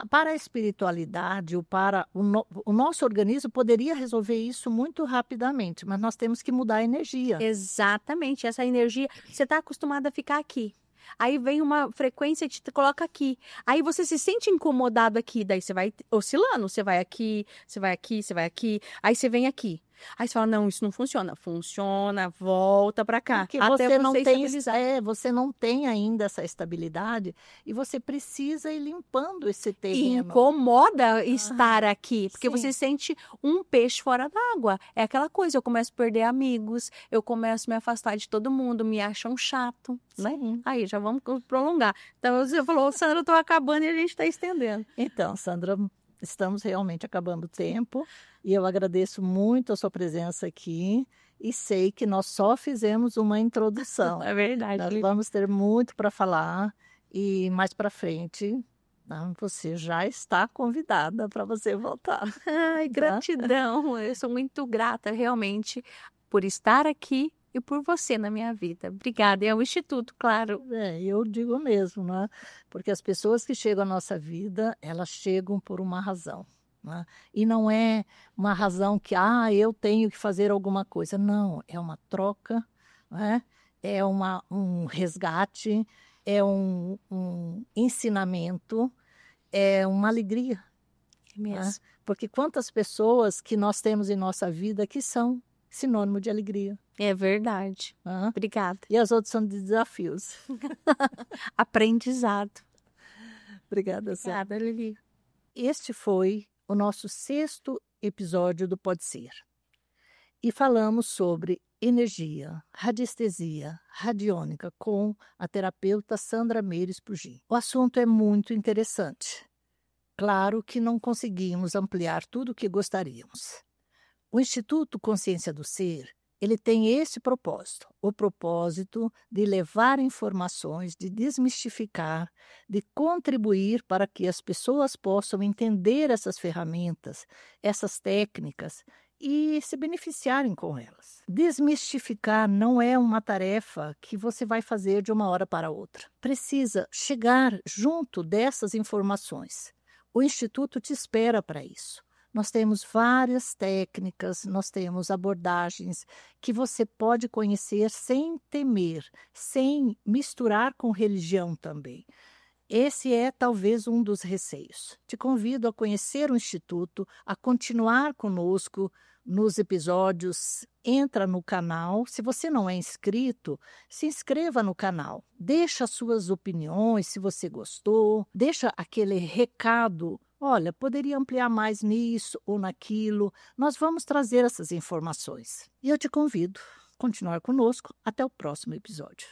Para a espiritualidade, ou para o nosso organismo, poderia resolver isso muito rapidamente, mas nós temos que mudar a energia.
Exatamente. Essa energia, você está acostumada a ficar aqui. Aí vem uma frequência e te coloca aqui. Aí você se sente incomodado aqui. Daí você vai oscilando. Você vai aqui, você vai aqui, você vai aqui. Aí você vem aqui. Aí você fala, não, isso não funciona. Funciona, volta para cá.
Porque
Até
você não tem,
estabilizar.
você não tem ainda essa estabilidade e você precisa ir limpando esse
E
terreno.
incomoda estar aqui, porque
sim.
você sente um peixe fora d'água. É aquela coisa, eu começo a perder amigos, eu começo a me afastar de todo mundo, me acham chato, né?
Sim.
Aí, já vamos prolongar. Então, você falou, Sandra, eu tô acabando e a gente está estendendo.
Então, Sandra, estamos realmente acabando o tempo e eu agradeço muito a sua presença aqui e sei que nós só fizemos uma introdução.
É verdade.
Nós vamos ter muito para falar e mais para frente, né, você já está convidada para você voltar.
Ai, gratidão. Eu sou muito grata, realmente, por estar aqui e por você na minha vida. Obrigada. E ao Instituto, claro.
Eu digo mesmo, né? Porque as pessoas que chegam à nossa vida, elas chegam por uma razão, né? E não é uma razão que, eu tenho que fazer alguma coisa. Não, é uma troca, né? É um resgate, é um ensinamento, é uma alegria.
É mesmo.
Né? Porque quantas pessoas que nós temos em nossa vida que são sinônimo de alegria.
É verdade.
Né?
Obrigada.
E as outras são de desafios.
Aprendizado.
Obrigada, Sandra.
Obrigada, Lili.
Este foi o nosso 6º episódio do Pode Ser. E falamos sobre energia, radiestesia, radiônica com a terapeuta Sandra Meires Pugin. O assunto é muito interessante. Claro que não conseguimos ampliar tudo o que gostaríamos. O Instituto Consciência do Ser, ele tem esse propósito, o propósito de levar informações, de desmistificar, de contribuir para que as pessoas possam entender essas ferramentas, essas técnicas e se beneficiarem com elas. Desmistificar não é uma tarefa que você vai fazer de uma hora para outra. Precisa chegar junto dessas informações. O Instituto te espera para isso. Nós temos várias técnicas, nós temos abordagens que você pode conhecer sem temer, sem misturar com religião também. Esse é talvez um dos receios. Te convido a conhecer o Instituto, a continuar conosco nos episódios. Entra no canal. Se você não é inscrito, se inscreva no canal. Deixa suas opiniões, se você gostou. Deixa aquele recado. Olha, poderia ampliar mais nisso ou naquilo. Nós vamos trazer essas informações. E eu te convido a continuar conosco. Até o próximo episódio.